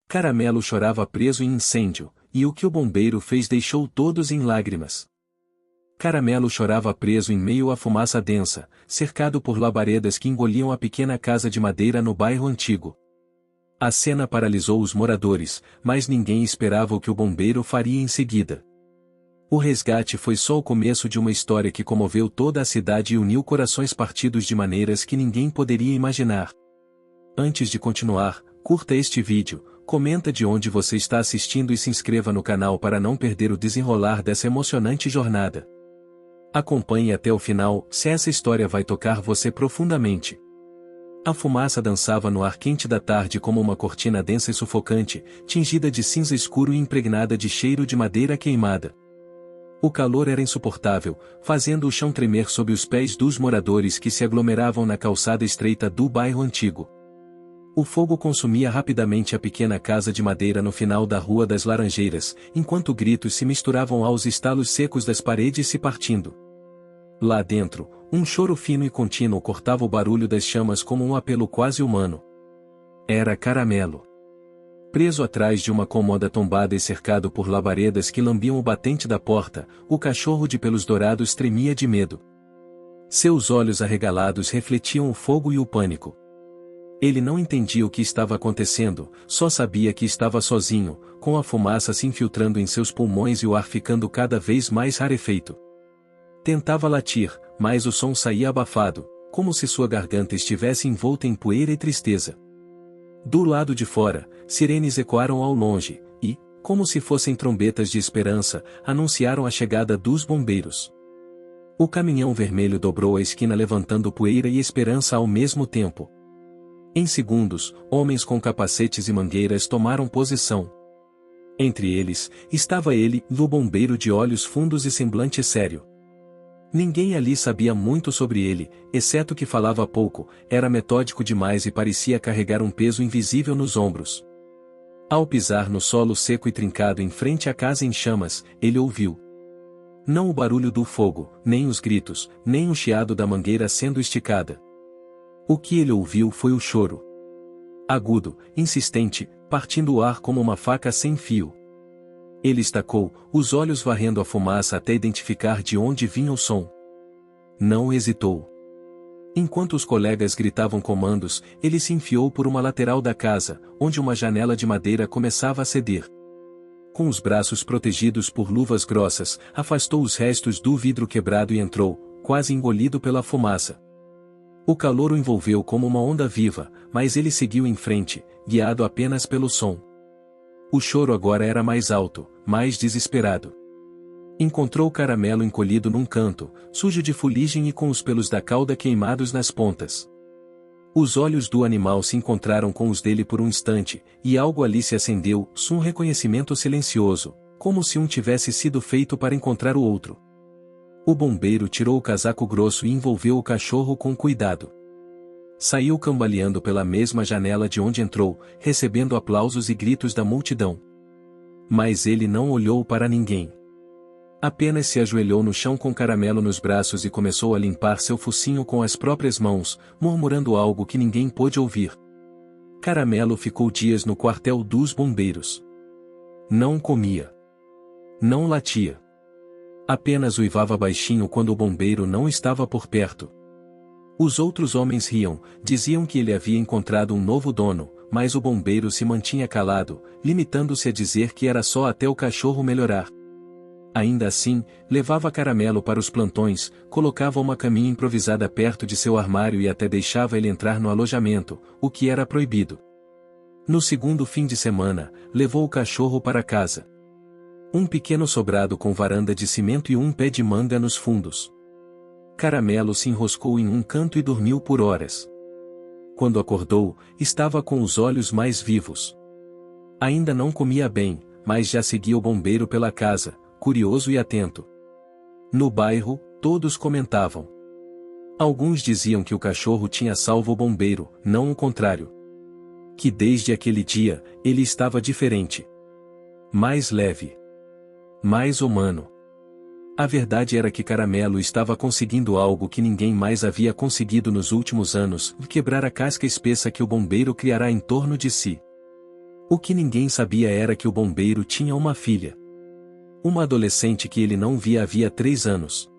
Caramelo chorava preso em incêndio, e o que o bombeiro fez deixou todos em lágrimas. Caramelo chorava preso em meio à fumaça densa, cercado por labaredas que engoliam a pequena casa de madeira no bairro antigo. A cena paralisou os moradores, mas ninguém esperava o que o bombeiro faria em seguida. O resgate foi só o começo de uma história que comoveu toda a cidade e uniu corações partidos de maneiras que ninguém poderia imaginar. Antes de continuar, curta este vídeo, comenta de onde você está assistindo e se inscreva no canal para não perder o desenrolar dessa emocionante jornada. Acompanhe até o final, se essa história vai tocar você profundamente. A fumaça dançava no ar quente da tarde como uma cortina densa e sufocante, tingida de cinza escuro e impregnada de cheiro de madeira queimada. O calor era insuportável, fazendo o chão tremer sob os pés dos moradores que se aglomeravam na calçada estreita do bairro antigo. O fogo consumia rapidamente a pequena casa de madeira no final da Rua das Laranjeiras, enquanto gritos se misturavam aos estalos secos das paredes se partindo. Lá dentro, um choro fino e contínuo cortava o barulho das chamas como um apelo quase humano. Era Caramelo. Preso atrás de uma cômoda tombada e cercado por labaredas que lambiam o batente da porta, o cachorro de pelos dourados tremia de medo. Seus olhos arregalados refletiam o fogo e o pânico. Ele não entendia o que estava acontecendo, só sabia que estava sozinho, com a fumaça se infiltrando em seus pulmões e o ar ficando cada vez mais rarefeito. Tentava latir, mas o som saía abafado, como se sua garganta estivesse envolta em poeira e tristeza. Do lado de fora, sirenes ecoaram ao longe, e, como se fossem trombetas de esperança, anunciaram a chegada dos bombeiros. O caminhão vermelho dobrou a esquina levantando poeira e esperança ao mesmo tempo. Em segundos, homens com capacetes e mangueiras tomaram posição. Entre eles, estava ele, o bombeiro de olhos fundos e semblante sério. Ninguém ali sabia muito sobre ele, exceto que falava pouco, era metódico demais e parecia carregar um peso invisível nos ombros. Ao pisar no solo seco e trincado em frente à casa em chamas, ele ouviu. Não o barulho do fogo, nem os gritos, nem o chiado da mangueira sendo esticada. O que ele ouviu foi o choro. Agudo, insistente, partindo o ar como uma faca sem fio. Ele estacou, os olhos varrendo a fumaça até identificar de onde vinha o som. Não hesitou. Enquanto os colegas gritavam comandos, ele se enfiou por uma lateral da casa, onde uma janela de madeira começava a ceder. Com os braços protegidos por luvas grossas, afastou os restos do vidro quebrado e entrou, quase engolido pela fumaça. O calor o envolveu como uma onda viva, mas ele seguiu em frente, guiado apenas pelo som. O choro agora era mais alto, mais desesperado. Encontrou Caramelo encolhido num canto, sujo de fuligem e com os pelos da cauda queimados nas pontas. Os olhos do animal se encontraram com os dele por um instante, e algo ali se acendeu, um reconhecimento silencioso, como se um tivesse sido feito para encontrar o outro. O bombeiro tirou o casaco grosso e envolveu o cachorro com cuidado. Saiu cambaleando pela mesma janela de onde entrou, recebendo aplausos e gritos da multidão. Mas ele não olhou para ninguém. Apenas se ajoelhou no chão com Caramelo nos braços e começou a limpar seu focinho com as próprias mãos, murmurando algo que ninguém pôde ouvir. Caramelo ficou dias no quartel dos bombeiros. Não comia. Não latia. Apenas uivava baixinho quando o bombeiro não estava por perto. Os outros homens riam, diziam que ele havia encontrado um novo dono, mas o bombeiro se mantinha calado, limitando-se a dizer que era só até o cachorro melhorar. Ainda assim, levava Caramelo para os plantões, colocava uma caminha improvisada perto de seu armário e até deixava ele entrar no alojamento, o que era proibido. No segundo fim de semana, levou o cachorro para casa. Um pequeno sobrado com varanda de cimento e um pé de manga nos fundos. Caramelo se enroscou em um canto e dormiu por horas. Quando acordou, estava com os olhos mais vivos. Ainda não comia bem, mas já seguia o bombeiro pela casa, curioso e atento. No bairro, todos comentavam. Alguns diziam que o cachorro tinha salvo o bombeiro, não o contrário. Que desde aquele dia, ele estava diferente. Mais leve. Mais humano. A verdade era que Caramelo estava conseguindo algo que ninguém mais havia conseguido nos últimos anos, quebrar a casca espessa que o bombeiro criará em torno de si. O que ninguém sabia era que o bombeiro tinha uma filha. Uma adolescente que ele não via havia 3 anos.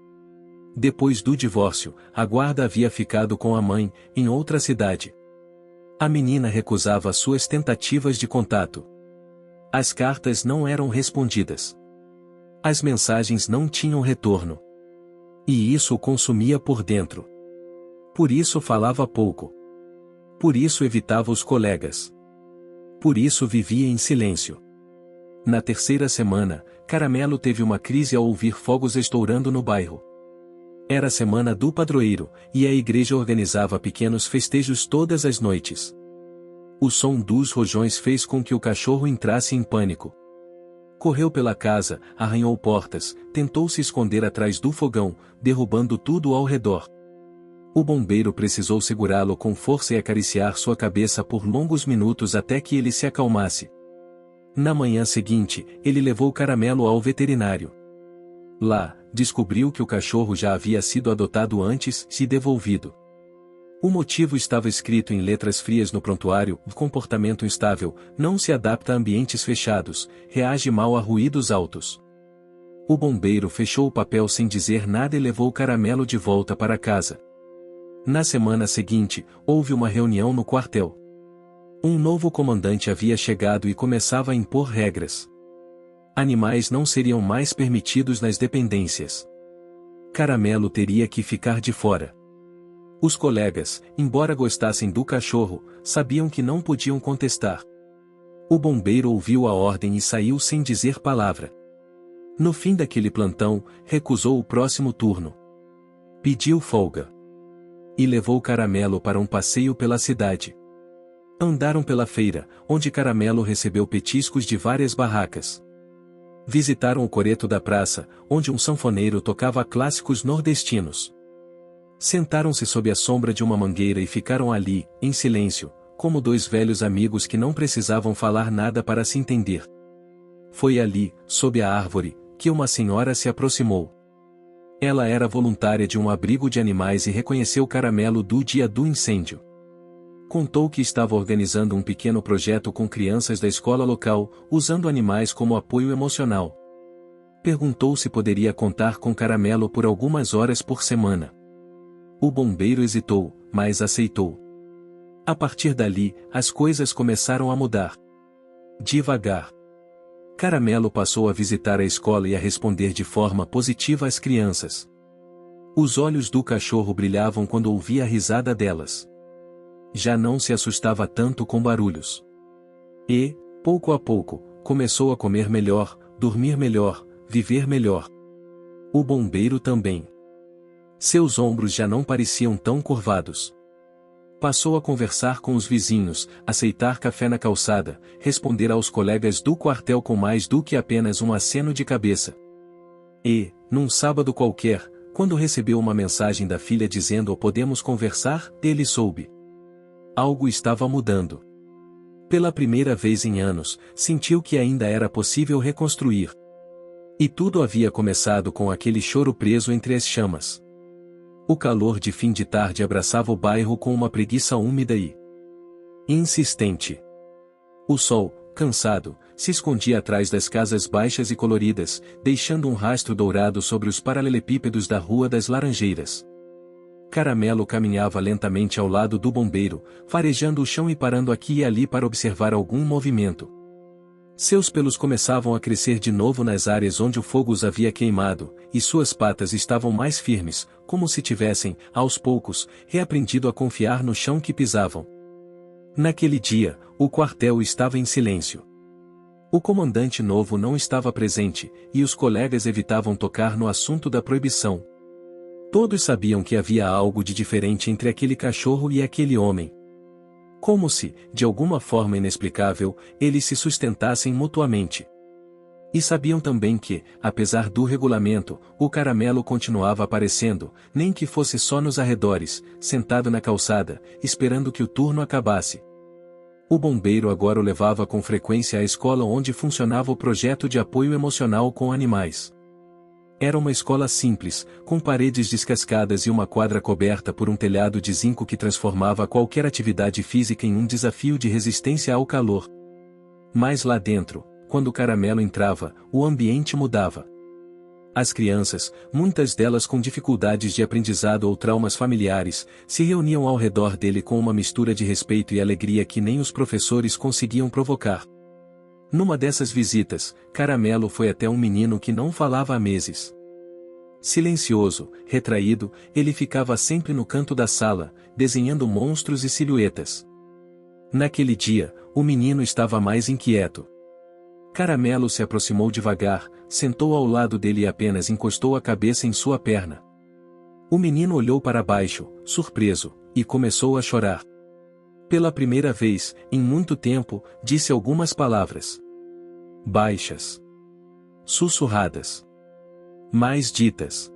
Depois do divórcio, a guarda havia ficado com a mãe, em outra cidade. A menina recusava suas tentativas de contato. As cartas não eram respondidas. As mensagens não tinham retorno. E isso o consumia por dentro. Por isso falava pouco. Por isso evitava os colegas. Por isso vivia em silêncio. Na 3ª semana, Caramelo teve uma crise ao ouvir fogos estourando no bairro. Era a semana do padroeiro, e a igreja organizava pequenos festejos todas as noites. O som dos rojões fez com que o cachorro entrasse em pânico. Correu pela casa, arranhou portas, tentou se esconder atrás do fogão, derrubando tudo ao redor. O bombeiro precisou segurá-lo com força e acariciar sua cabeça por longos minutos até que ele se acalmasse. Na manhã seguinte, ele levou Caramelo ao veterinário. Lá, descobriu que o cachorro já havia sido adotado antes e devolvido. O motivo estava escrito em letras frias no prontuário: comportamento instável, não se adapta a ambientes fechados, reage mal a ruídos altos. O bombeiro fechou o papel sem dizer nada e levou Caramelo de volta para casa. Na semana seguinte, houve uma reunião no quartel. Um novo comandante havia chegado e começava a impor regras. Animais não seriam mais permitidos nas dependências. Caramelo teria que ficar de fora. Os colegas, embora gostassem do cachorro, sabiam que não podiam contestar. O bombeiro ouviu a ordem e saiu sem dizer palavra. No fim daquele plantão, recusou o próximo turno. Pediu folga. E levou Caramelo para um passeio pela cidade. Andaram pela feira, onde Caramelo recebeu petiscos de várias barracas. Visitaram o coreto da praça, onde um sanfoneiro tocava clássicos nordestinos. Sentaram-se sob a sombra de uma mangueira e ficaram ali, em silêncio, como 2 velhos amigos que não precisavam falar nada para se entender. Foi ali, sob a árvore, que uma senhora se aproximou. Ela era voluntária de um abrigo de animais e reconheceu Caramelo do dia do incêndio. Contou que estava organizando um pequeno projeto com crianças da escola local, usando animais como apoio emocional. Perguntou se poderia contar com Caramelo por algumas horas por semana. O bombeiro hesitou, mas aceitou. A partir dali, as coisas começaram a mudar. Devagar. Caramelo passou a visitar a escola e a responder de forma positiva às crianças. Os olhos do cachorro brilhavam quando ouvia a risada delas. Já não se assustava tanto com barulhos. E, pouco a pouco, começou a comer melhor, dormir melhor, viver melhor. O bombeiro também. Seus ombros já não pareciam tão curvados. Passou a conversar com os vizinhos, aceitar café na calçada, responder aos colegas do quartel com mais do que apenas um aceno de cabeça. E, num sábado qualquer, quando recebeu uma mensagem da filha dizendo "podemos conversar", ele soube. Algo estava mudando. Pela primeira vez em anos, sentiu que ainda era possível reconstruir. E tudo havia começado com aquele choro preso entre as chamas. O calor de fim de tarde abraçava o bairro com uma preguiça úmida e insistente. O sol, cansado, se escondia atrás das casas baixas e coloridas, deixando um rastro dourado sobre os paralelepípedos da Rua das Laranjeiras. Caramelo caminhava lentamente ao lado do bombeiro, farejando o chão e parando aqui e ali para observar algum movimento. Seus pelos começavam a crescer de novo nas áreas onde o fogo os havia queimado, e suas patas estavam mais firmes, como se tivessem, aos poucos, reaprendido a confiar no chão que pisavam. Naquele dia, o quartel estava em silêncio. O comandante novo não estava presente, e os colegas evitavam tocar no assunto da proibição. Todos sabiam que havia algo de diferente entre aquele cachorro e aquele homem. Como se, de alguma forma inexplicável, eles se sustentassem mutuamente. E sabiam também que, apesar do regulamento, o Caramelo continuava aparecendo, nem que fosse só nos arredores, sentado na calçada, esperando que o turno acabasse. O bombeiro agora o levava com frequência à escola onde funcionava o projeto de apoio emocional com animais. Era uma escola simples, com paredes descascadas e uma quadra coberta por um telhado de zinco que transformava qualquer atividade física em um desafio de resistência ao calor. Mas lá dentro, quando Caramelo entrava, o ambiente mudava. As crianças, muitas delas com dificuldades de aprendizado ou traumas familiares, se reuniam ao redor dele com uma mistura de respeito e alegria que nem os professores conseguiam provocar. Numa dessas visitas, Caramelo foi até um menino que não falava há meses. Silencioso, retraído, ele ficava sempre no canto da sala, desenhando monstros e silhuetas. Naquele dia, o menino estava mais inquieto. Caramelo se aproximou devagar, sentou ao lado dele e apenas encostou a cabeça em sua perna. O menino olhou para baixo, surpreso, e começou a chorar. Pela primeira vez, em muito tempo, disse algumas palavras. Baixas. Sussurradas. Mais ditas.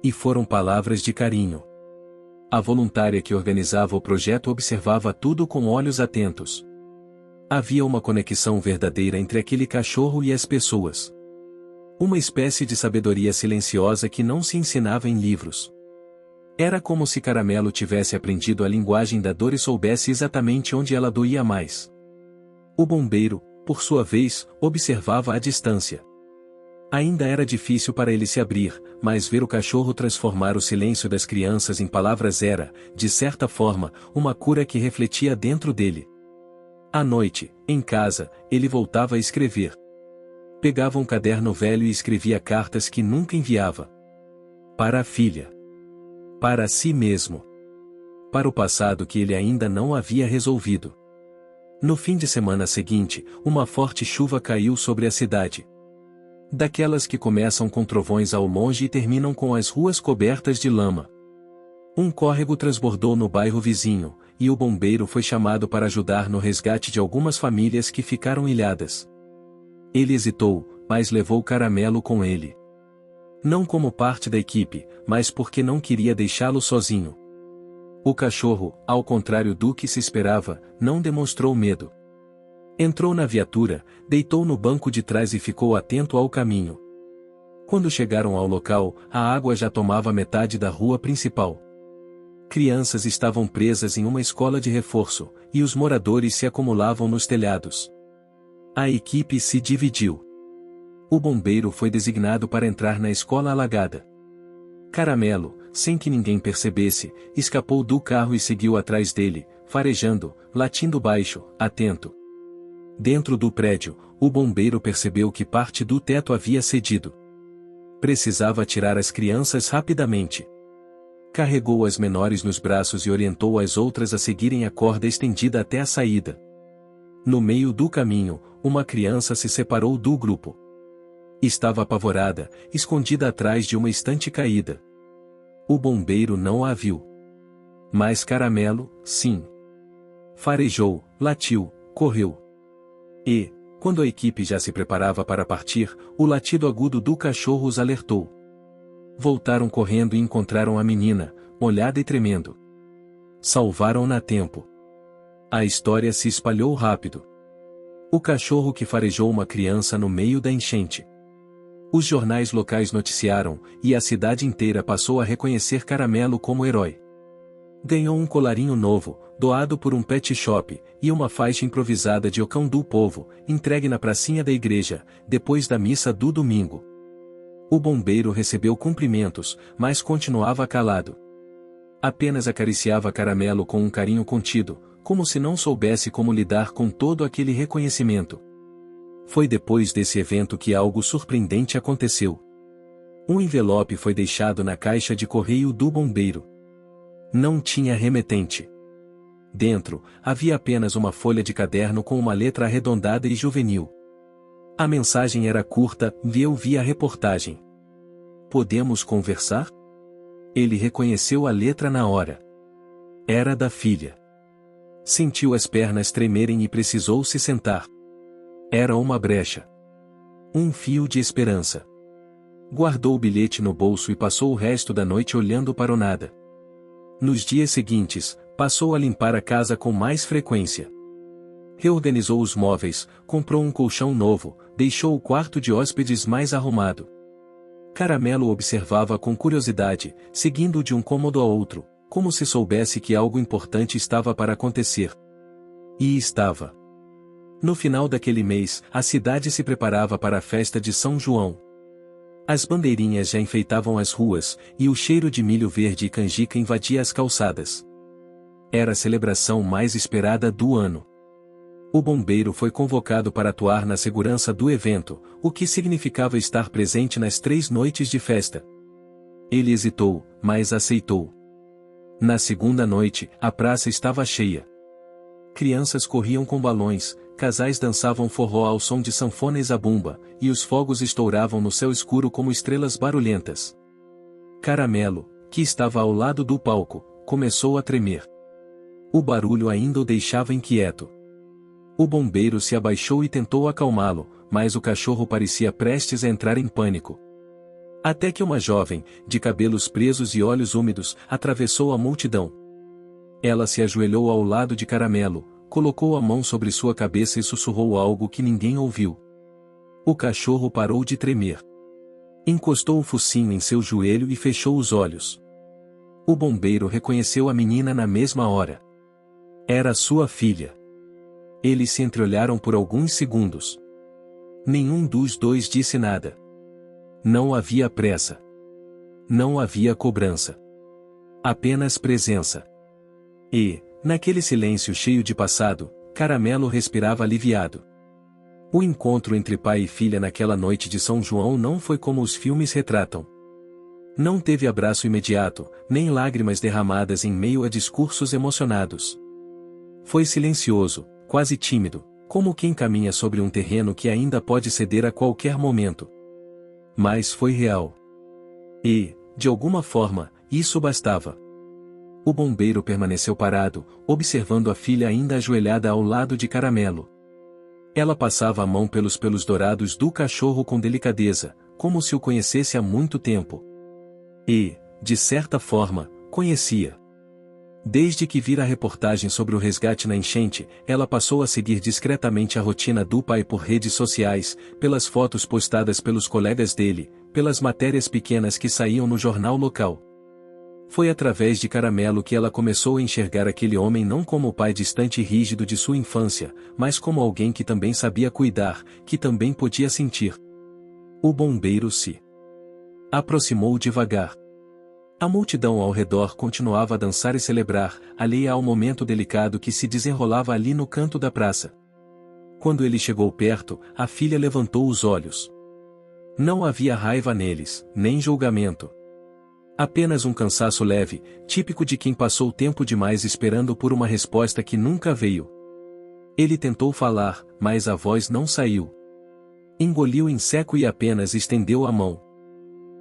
E foram palavras de carinho. A voluntária que organizava o projeto observava tudo com olhos atentos. Havia uma conexão verdadeira entre aquele cachorro e as pessoas. Uma espécie de sabedoria silenciosa que não se ensinava em livros. Era como se Caramelo tivesse aprendido a linguagem da dor e soubesse exatamente onde ela doía mais. O bombeiro, por sua vez, observava à distância. Ainda era difícil para ele se abrir, mas ver o cachorro transformar o silêncio das crianças em palavras era, de certa forma, uma cura que refletia dentro dele. À noite, em casa, ele voltava a escrever. Pegava um caderno velho e escrevia cartas que nunca enviava. Para a filha. Para si mesmo. Para o passado que ele ainda não havia resolvido. No fim de semana seguinte, uma forte chuva caiu sobre a cidade. Daquelas que começam com trovões ao longe e terminam com as ruas cobertas de lama. Um córrego transbordou no bairro vizinho, e o bombeiro foi chamado para ajudar no resgate de algumas famílias que ficaram ilhadas. Ele hesitou, mas levou Caramelo com ele. Não como parte da equipe, mas porque não queria deixá-lo sozinho. O cachorro, ao contrário do que se esperava, não demonstrou medo. Entrou na viatura, deitou no banco de trás e ficou atento ao caminho. Quando chegaram ao local, a água já tomava metade da rua principal. Crianças estavam presas em uma escola de reforço, e os moradores se acumulavam nos telhados. A equipe se dividiu. O bombeiro foi designado para entrar na escola alagada. Caramelo, sem que ninguém percebesse, escapou do carro e seguiu atrás dele, farejando, latindo baixo, atento. Dentro do prédio, o bombeiro percebeu que parte do teto havia cedido. Precisava tirar as crianças rapidamente. Carregou as menores nos braços e orientou as outras a seguirem a corda estendida até a saída. No meio do caminho, uma criança se separou do grupo. Estava apavorada, escondida atrás de uma estante caída. O bombeiro não a viu. Mas Caramelo, sim. Farejou, latiu, correu. E, quando a equipe já se preparava para partir, o latido agudo do cachorro os alertou. Voltaram correndo e encontraram a menina, molhada e tremendo. Salvaram-na a tempo. A história se espalhou rápido. O cachorro que farejou uma criança no meio da enchente. Os jornais locais noticiaram, e a cidade inteira passou a reconhecer Caramelo como herói. Ganhou um colarinho novo, doado por um pet shop, e uma faixa improvisada de O Cão do Povo, entregue na pracinha da igreja, depois da missa do domingo. O bombeiro recebeu cumprimentos, mas continuava calado. Apenas acariciava Caramelo com um carinho contido, como se não soubesse como lidar com todo aquele reconhecimento. Foi depois desse evento que algo surpreendente aconteceu. Um envelope foi deixado na caixa de correio do bombeiro. Não tinha remetente. Dentro, havia apenas uma folha de caderno com uma letra arredondada e juvenil. A mensagem era curta, eu vi a reportagem. Podemos conversar? Ele reconheceu a letra na hora. Era da filha. Sentiu as pernas tremerem e precisou se sentar. Era uma brecha. Um fio de esperança. Guardou o bilhete no bolso e passou o resto da noite olhando para o nada. Nos dias seguintes, passou a limpar a casa com mais frequência. Reorganizou os móveis, comprou um colchão novo, deixou o quarto de hóspedes mais arrumado. Caramelo observava com curiosidade, seguindo de um cômodo a outro, como se soubesse que algo importante estava para acontecer. E estava. No final daquele mês, a cidade se preparava para a festa de São João. As bandeirinhas já enfeitavam as ruas, e o cheiro de milho verde e canjica invadia as calçadas. Era a celebração mais esperada do ano. O bombeiro foi convocado para atuar na segurança do evento, o que significava estar presente nas 3 noites de festa. Ele hesitou, mas aceitou. Na segunda noite, a praça estava cheia. Crianças corriam com balões, casais dançavam forró ao som de sanfona e zabumba, e os fogos estouravam no céu escuro como estrelas barulhentas. Caramelo, que estava ao lado do palco, começou a tremer. O barulho ainda o deixava inquieto. O bombeiro se abaixou e tentou acalmá-lo, mas o cachorro parecia prestes a entrar em pânico. Até que uma jovem, de cabelos presos e olhos úmidos, atravessou a multidão. Ela se ajoelhou ao lado de Caramelo, colocou a mão sobre sua cabeça e sussurrou algo que ninguém ouviu. O cachorro parou de tremer. Encostou o focinho em seu joelho e fechou os olhos. O bombeiro reconheceu a menina na mesma hora. Era sua filha. Eles se entreolharam por alguns segundos. Nenhum dos dois disse nada. Não havia pressa. Não havia cobrança. Apenas presença. E, naquele silêncio cheio de passado, Caramelo respirava aliviado. O encontro entre pai e filha naquela noite de São João não foi como os filmes retratam. Não teve abraço imediato, nem lágrimas derramadas em meio a discursos emocionados. Foi silencioso, quase tímido, como quem caminha sobre um terreno que ainda pode ceder a qualquer momento. Mas foi real. E, de alguma forma, isso bastava. O bombeiro permaneceu parado, observando a filha ainda ajoelhada ao lado de Caramelo. Ela passava a mão pelos pelos dourados do cachorro com delicadeza, como se o conhecesse há muito tempo. E, de certa forma, conhecia. Desde que vira a reportagem sobre o resgate na enchente, ela passou a seguir discretamente a rotina do pai por redes sociais, pelas fotos postadas pelos colegas dele, pelas matérias pequenas que saíam no jornal local. Foi através de Caramelo que ela começou a enxergar aquele homem não como o pai distante e rígido de sua infância, mas como alguém que também sabia cuidar, que também podia sentir. O bombeiro se aproximou devagar. A multidão ao redor continuava a dançar e celebrar, alheia ao momento delicado que se desenrolava ali no canto da praça. Quando ele chegou perto, a filha levantou os olhos. Não havia raiva neles, nem julgamento. Apenas um cansaço leve, típico de quem passou tempo demais esperando por uma resposta que nunca veio. Ele tentou falar, mas a voz não saiu. Engoliu em seco e apenas estendeu a mão.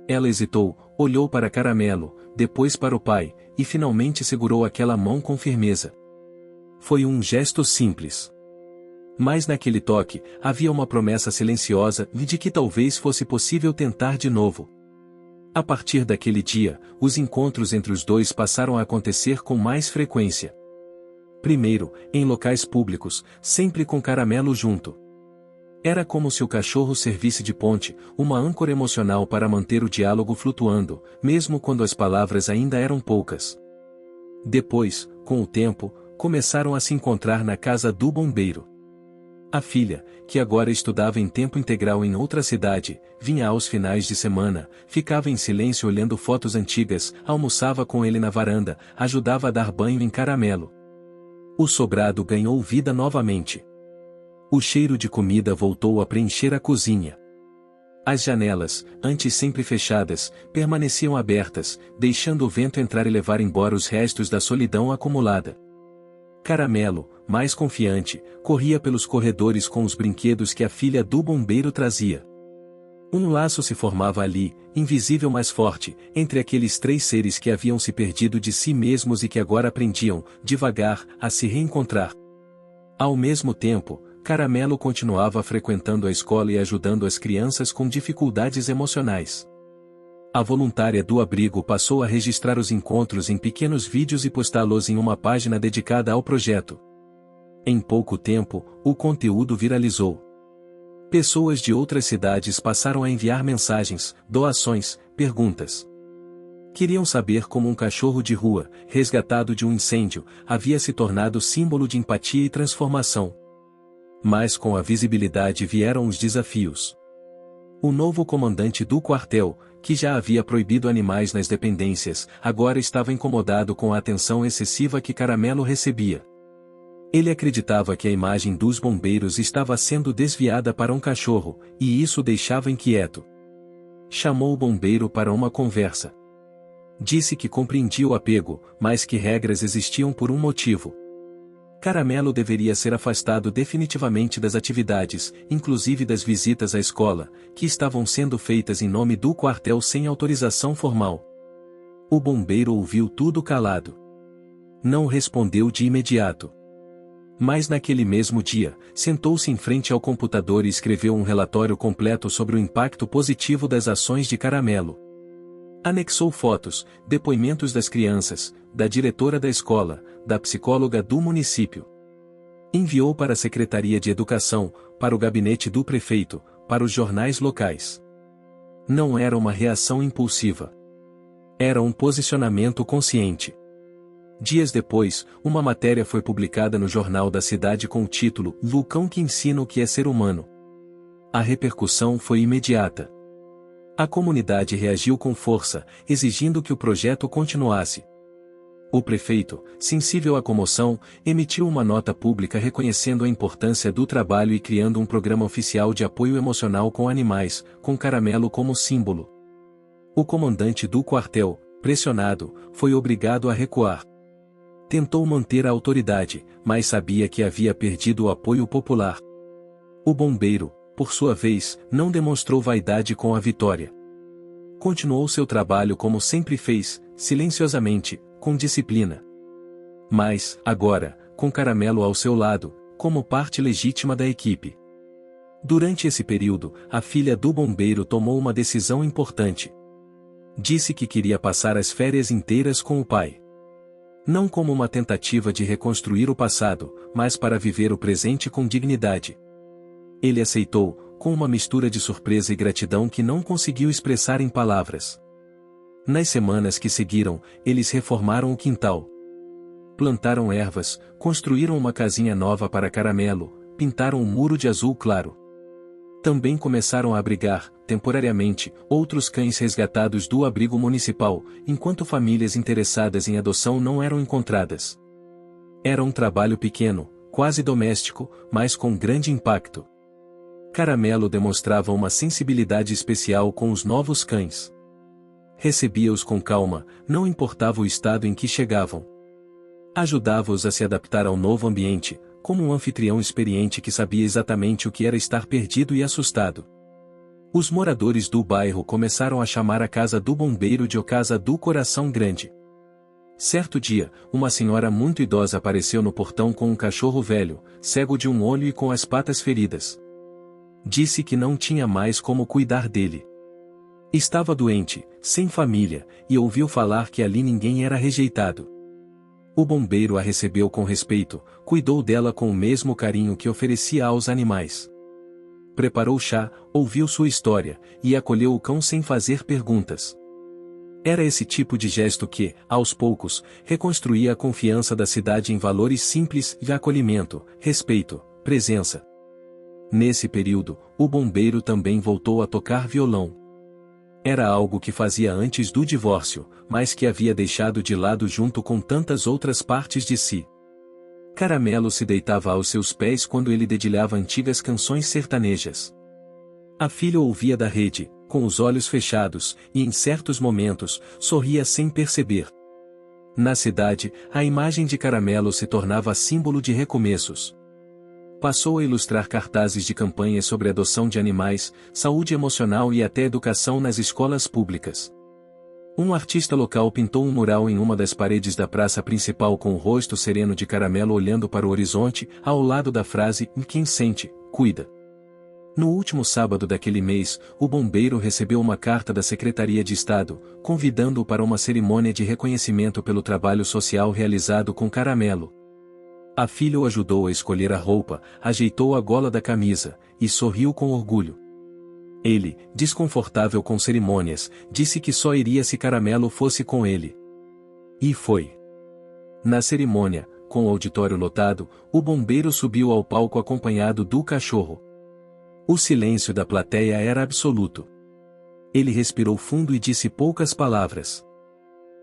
Ela hesitou, olhou para Caramelo, depois para o pai, e finalmente segurou aquela mão com firmeza. Foi um gesto simples. Mas naquele toque, havia uma promessa silenciosa de que talvez fosse possível tentar de novo. A partir daquele dia, os encontros entre os dois passaram a acontecer com mais frequência. Primeiro, em locais públicos, sempre com Caramelo junto. Era como se o cachorro servisse de ponte, uma âncora emocional para manter o diálogo flutuando, mesmo quando as palavras ainda eram poucas. Depois, com o tempo, começaram a se encontrar na casa do bombeiro. A filha, que agora estudava em tempo integral em outra cidade, vinha aos finais de semana, ficava em silêncio olhando fotos antigas, almoçava com ele na varanda, ajudava a dar banho em Caramelo. O sobrado ganhou vida novamente. O cheiro de comida voltou a preencher a cozinha. As janelas, antes sempre fechadas, permaneciam abertas, deixando o vento entrar e levar embora os restos da solidão acumulada. Caramelo, mais confiante, corria pelos corredores com os brinquedos que a filha do bombeiro trazia. Um laço se formava ali, invisível mas forte, entre aqueles 3 seres que haviam se perdido de si mesmos e que agora aprendiam, devagar, a se reencontrar. Ao mesmo tempo, Caramelo continuava frequentando a escola e ajudando as crianças com dificuldades emocionais. A voluntária do abrigo passou a registrar os encontros em pequenos vídeos e postá-los em uma página dedicada ao projeto. Em pouco tempo, o conteúdo viralizou. Pessoas de outras cidades passaram a enviar mensagens, doações, perguntas. Queriam saber como um cachorro de rua, resgatado de um incêndio, havia se tornado símbolo de empatia e transformação. Mas com a visibilidade vieram os desafios. O novo comandante do quartel, que já havia proibido animais nas dependências, agora estava incomodado com a atenção excessiva que Caramelo recebia. Ele acreditava que a imagem dos bombeiros estava sendo desviada para um cachorro, e isso o deixava inquieto. Chamou o bombeiro para uma conversa. Disse que compreendia o apego, mas que regras existiam por um motivo. Caramelo deveria ser afastado definitivamente das atividades, inclusive das visitas à escola, que estavam sendo feitas em nome do quartel sem autorização formal. O bombeiro ouviu tudo calado. Não respondeu de imediato. Mas naquele mesmo dia, sentou-se em frente ao computador e escreveu um relatório completo sobre o impacto positivo das ações de Caramelo. Anexou fotos, depoimentos das crianças, da diretora da escola, da psicóloga do município. Enviou para a Secretaria de Educação, para o gabinete do prefeito, para os jornais locais. Não era uma reação impulsiva. Era um posicionamento consciente. Dias depois, uma matéria foi publicada no jornal da cidade com o título "Lucão que ensina o que é ser humano". A repercussão foi imediata. A comunidade reagiu com força, exigindo que o projeto continuasse. O prefeito, sensível à comoção, emitiu uma nota pública reconhecendo a importância do trabalho e criando um programa oficial de apoio emocional com animais, com Caramelo como símbolo. O comandante do quartel, pressionado, foi obrigado a recuar. Tentou manter a autoridade, mas sabia que havia perdido o apoio popular. O bombeiro, por sua vez, não demonstrou vaidade com a vitória. Continuou seu trabalho como sempre fez, silenciosamente, com disciplina. Mas, agora, com Caramelo ao seu lado, como parte legítima da equipe. Durante esse período, a filha do bombeiro tomou uma decisão importante. Disse que queria passar as férias inteiras com o pai. Não como uma tentativa de reconstruir o passado, mas para viver o presente com dignidade. Ele aceitou, com uma mistura de surpresa e gratidão que não conseguiu expressar em palavras. Nas semanas que seguiram, eles reformaram o quintal. Plantaram ervas, construíram uma casinha nova para Caramelo, pintaram um muro de azul claro. Também começaram a abrigar, temporariamente, outros cães resgatados do abrigo municipal, enquanto famílias interessadas em adoção não eram encontradas. Era um trabalho pequeno, quase doméstico, mas com grande impacto. Caramelo demonstrava uma sensibilidade especial com os novos cães. Recebia-os com calma, não importava o estado em que chegavam. Ajudava-os a se adaptar ao novo ambiente, como um anfitrião experiente que sabia exatamente o que era estar perdido e assustado. Os moradores do bairro começaram a chamar a casa do bombeiro de "a Casa do Coração Grande". Certo dia, uma senhora muito idosa apareceu no portão com um cachorro velho, cego de um olho e com as patas feridas. Disse que não tinha mais como cuidar dele. Estava doente, sem família, e ouviu falar que ali ninguém era rejeitado. O bombeiro a recebeu com respeito, cuidou dela com o mesmo carinho que oferecia aos animais. Preparou chá, ouviu sua história, e acolheu o cão sem fazer perguntas. Era esse tipo de gesto que, aos poucos, reconstruía a confiança da cidade em valores simples de acolhimento, respeito, presença. Nesse período, o bombeiro também voltou a tocar violão. Era algo que fazia antes do divórcio, mas que havia deixado de lado junto com tantas outras partes de si. Caramelo se deitava aos seus pés quando ele dedilhava antigas canções sertanejas. A filha ouvia da rede, com os olhos fechados, e em certos momentos, sorria sem perceber. Na cidade, a imagem de Caramelo se tornava símbolo de recomeços. Passou a ilustrar cartazes de campanhas sobre adoção de animais, saúde emocional e até educação nas escolas públicas. Um artista local pintou um mural em uma das paredes da praça principal com o rosto sereno de Caramelo olhando para o horizonte, ao lado da frase "Quem sente, cuida". No último sábado daquele mês, o bombeiro recebeu uma carta da Secretaria de Estado, convidando-o para uma cerimônia de reconhecimento pelo trabalho social realizado com Caramelo. A filha o ajudou a escolher a roupa, ajeitou a gola da camisa, e sorriu com orgulho. Ele, desconfortável com cerimônias, disse que só iria se Caramelo fosse com ele. E foi. Na cerimônia, com o auditório lotado, o bombeiro subiu ao palco acompanhado do cachorro. O silêncio da plateia era absoluto. Ele respirou fundo e disse poucas palavras.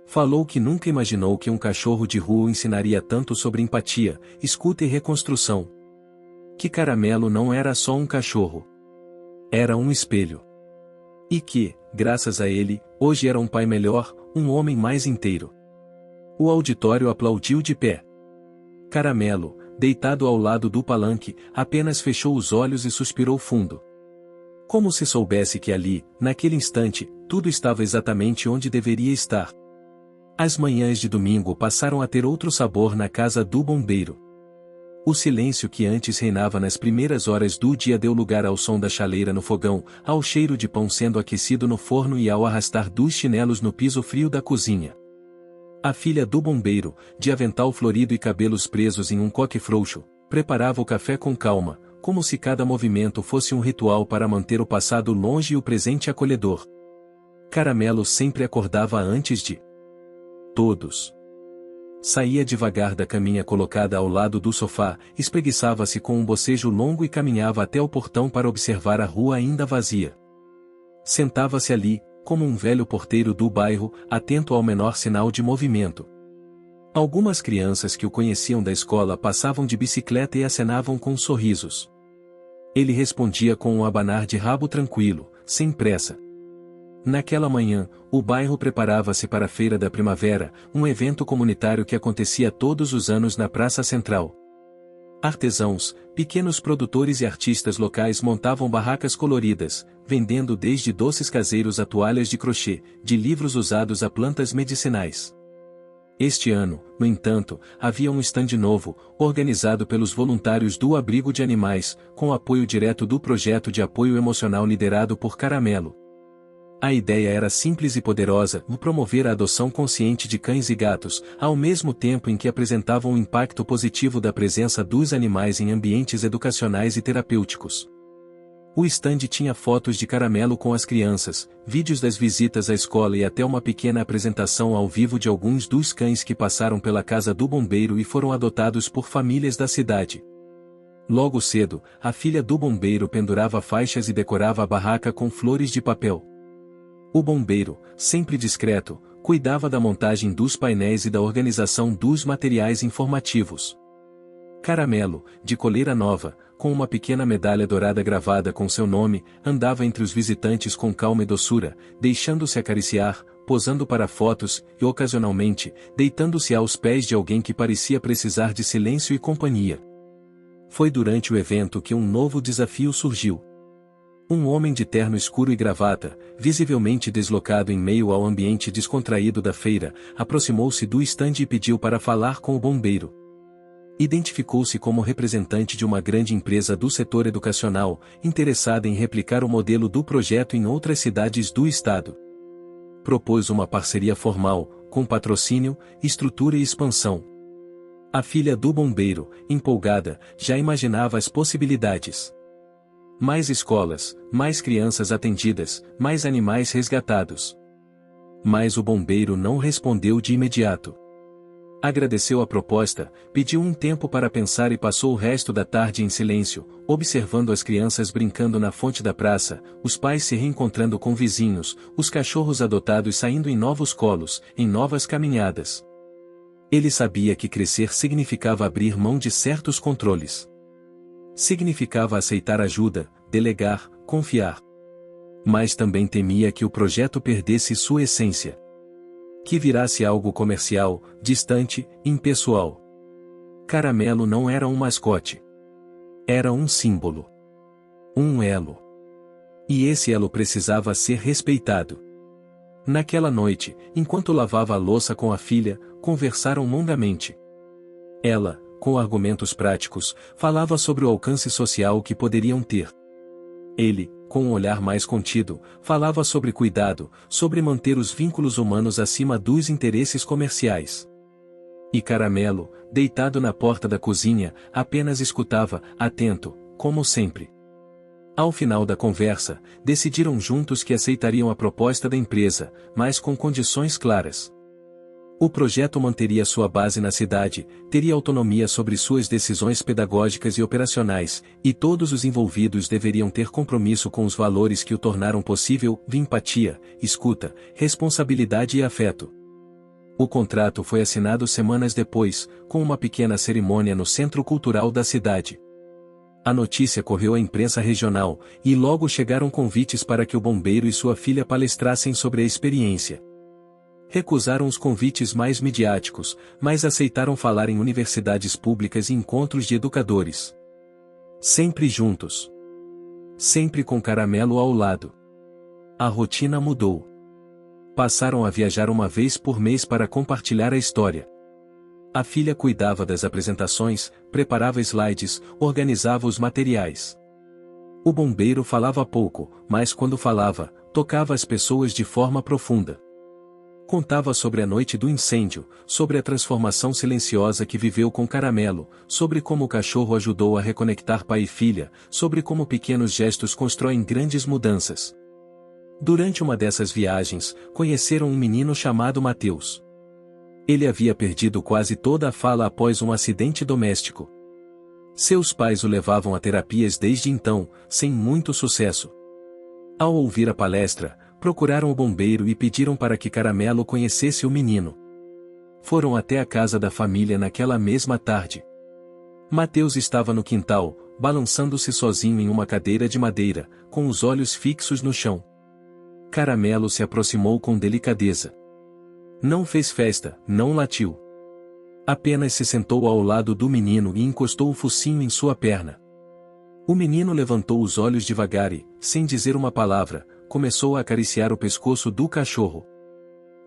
Falou que nunca imaginou que um cachorro de rua o ensinaria tanto sobre empatia, escuta e reconstrução. Que Caramelo não era só um cachorro. Era um espelho. E que, graças a ele, hoje era um pai melhor, um homem mais inteiro. O auditório aplaudiu de pé. Caramelo, deitado ao lado do palanque, apenas fechou os olhos e suspirou fundo. Como se soubesse que ali, naquele instante, tudo estava exatamente onde deveria estar. As manhãs de domingo passaram a ter outro sabor na casa do bombeiro. O silêncio que antes reinava nas primeiras horas do dia deu lugar ao som da chaleira no fogão, ao cheiro de pão sendo aquecido no forno e ao arrastar dos chinelos no piso frio da cozinha. A filha do bombeiro, de avental florido e cabelos presos em um coque frouxo, preparava o café com calma, como se cada movimento fosse um ritual para manter o passado longe e o presente acolhedor. Caramelo sempre acordava antes de todos. Saía devagar da caminha colocada ao lado do sofá, espreguiçava-se com um bocejo longo e caminhava até o portão para observar a rua ainda vazia. Sentava-se ali, como um velho porteiro do bairro, atento ao menor sinal de movimento. Algumas crianças que o conheciam da escola passavam de bicicleta e acenavam com sorrisos. Ele respondia com um abanar de rabo tranquilo, sem pressa. Naquela manhã, o bairro preparava-se para a Feira da Primavera, um evento comunitário que acontecia todos os anos na Praça Central. Artesãos, pequenos produtores e artistas locais montavam barracas coloridas, vendendo desde doces caseiros a toalhas de crochê, de livros usados a plantas medicinais. Este ano, no entanto, havia um estande novo, organizado pelos voluntários do Abrigo de Animais, com apoio direto do projeto de apoio emocional liderado por Caramelo. A ideia era simples e poderosa, promover a adoção consciente de cães e gatos, ao mesmo tempo em que apresentavam o impacto positivo da presença dos animais em ambientes educacionais e terapêuticos. O estande tinha fotos de Caramelo com as crianças, vídeos das visitas à escola e até uma pequena apresentação ao vivo de alguns dos cães que passaram pela casa do bombeiro e foram adotados por famílias da cidade. Logo cedo, a filha do bombeiro pendurava faixas e decorava a barraca com flores de papel. O bombeiro, sempre discreto, cuidava da montagem dos painéis e da organização dos materiais informativos. Caramelo, de coleira nova, com uma pequena medalha dourada gravada com seu nome, andava entre os visitantes com calma e doçura, deixando-se acariciar, posando para fotos e, ocasionalmente, deitando-se aos pés de alguém que parecia precisar de silêncio e companhia. Foi durante o evento que um novo desafio surgiu. Um homem de terno escuro e gravata, visivelmente deslocado em meio ao ambiente descontraído da feira, aproximou-se do estande e pediu para falar com o bombeiro. Identificou-se como representante de uma grande empresa do setor educacional, interessada em replicar o modelo do projeto em outras cidades do estado. Propôs uma parceria formal, com patrocínio, estrutura e expansão. A filha do bombeiro, empolgada, já imaginava as possibilidades. Mais escolas, mais crianças atendidas, mais animais resgatados. Mas o bombeiro não respondeu de imediato. Agradeceu a proposta, pediu um tempo para pensar e passou o resto da tarde em silêncio, observando as crianças brincando na fonte da praça, os pais se reencontrando com vizinhos, os cachorros adotados saindo em novos colos, em novas caminhadas. Ele sabia que crescer significava abrir mão de certos controles. Significava aceitar ajuda, delegar, confiar. Mas também temia que o projeto perdesse sua essência. Que virasse algo comercial, distante, impessoal. Caramelo não era um mascote. Era um símbolo. Um elo. E esse elo precisava ser respeitado. Naquela noite, enquanto lavava a louça com a filha, conversaram longamente. Ela, com argumentos práticos, falava sobre o alcance social que poderiam ter. Ele, com um olhar mais contido, falava sobre cuidado, sobre manter os vínculos humanos acima dos interesses comerciais. E Caramelo, deitado na porta da cozinha, apenas escutava, atento, como sempre. Ao final da conversa, decidiram juntos que aceitariam a proposta da empresa, mas com condições claras. O projeto manteria sua base na cidade, teria autonomia sobre suas decisões pedagógicas e operacionais, e todos os envolvidos deveriam ter compromisso com os valores que o tornaram possível: empatia, escuta, responsabilidade e afeto. O contrato foi assinado semanas depois, com uma pequena cerimônia no Centro Cultural da cidade. A notícia correu à imprensa regional, e logo chegaram convites para que o bombeiro e sua filha palestrassem sobre a experiência. Recusaram os convites mais midiáticos, mas aceitaram falar em universidades públicas e encontros de educadores. Sempre juntos. Sempre com Caramelo ao lado. A rotina mudou. Passaram a viajar uma vez por mês para compartilhar a história. A filha cuidava das apresentações, preparava slides, organizava os materiais. O bombeiro falava pouco, mas quando falava, tocava as pessoas de forma profunda. Contava sobre a noite do incêndio, sobre a transformação silenciosa que viveu com Caramelo, sobre como o cachorro ajudou a reconectar pai e filha, sobre como pequenos gestos constroem grandes mudanças. Durante uma dessas viagens, conheceram um menino chamado Mateus. Ele havia perdido quase toda a fala após um acidente doméstico. Seus pais o levavam a terapias desde então, sem muito sucesso. Ao ouvir a palestra, procuraram o bombeiro e pediram para que Caramelo conhecesse o menino. Foram até a casa da família naquela mesma tarde. Mateus estava no quintal, balançando-se sozinho em uma cadeira de madeira, com os olhos fixos no chão. Caramelo se aproximou com delicadeza. Não fez festa, não latiu. Apenas se sentou ao lado do menino e encostou o focinho em sua perna. O menino levantou os olhos devagar e, sem dizer uma palavra, começou a acariciar o pescoço do cachorro.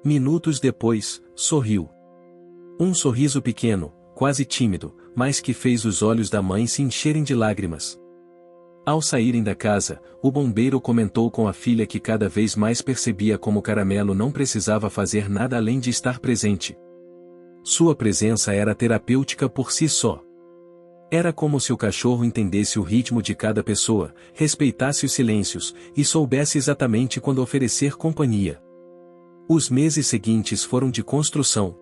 Minutos depois, sorriu. Um sorriso pequeno, quase tímido, mas que fez os olhos da mãe se encherem de lágrimas. Ao saírem da casa, o bombeiro comentou com a filha que cada vez mais percebia como Caramelo não precisava fazer nada além de estar presente. Sua presença era terapêutica por si só. Era como se o cachorro entendesse o ritmo de cada pessoa, respeitasse os silêncios, e soubesse exatamente quando oferecer companhia. Os meses seguintes foram de construção.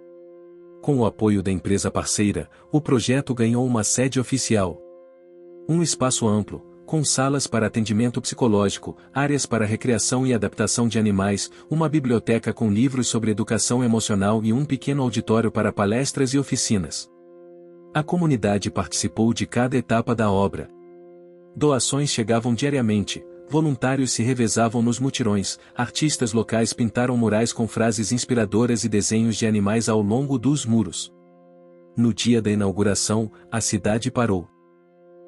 Com o apoio da empresa parceira, o projeto ganhou uma sede oficial. Um espaço amplo, com salas para atendimento psicológico, áreas para recreação e adaptação de animais, uma biblioteca com livros sobre educação emocional e um pequeno auditório para palestras e oficinas. A comunidade participou de cada etapa da obra. Doações chegavam diariamente, voluntários se revezavam nos mutirões, artistas locais pintaram murais com frases inspiradoras e desenhos de animais ao longo dos muros. No dia da inauguração, a cidade parou.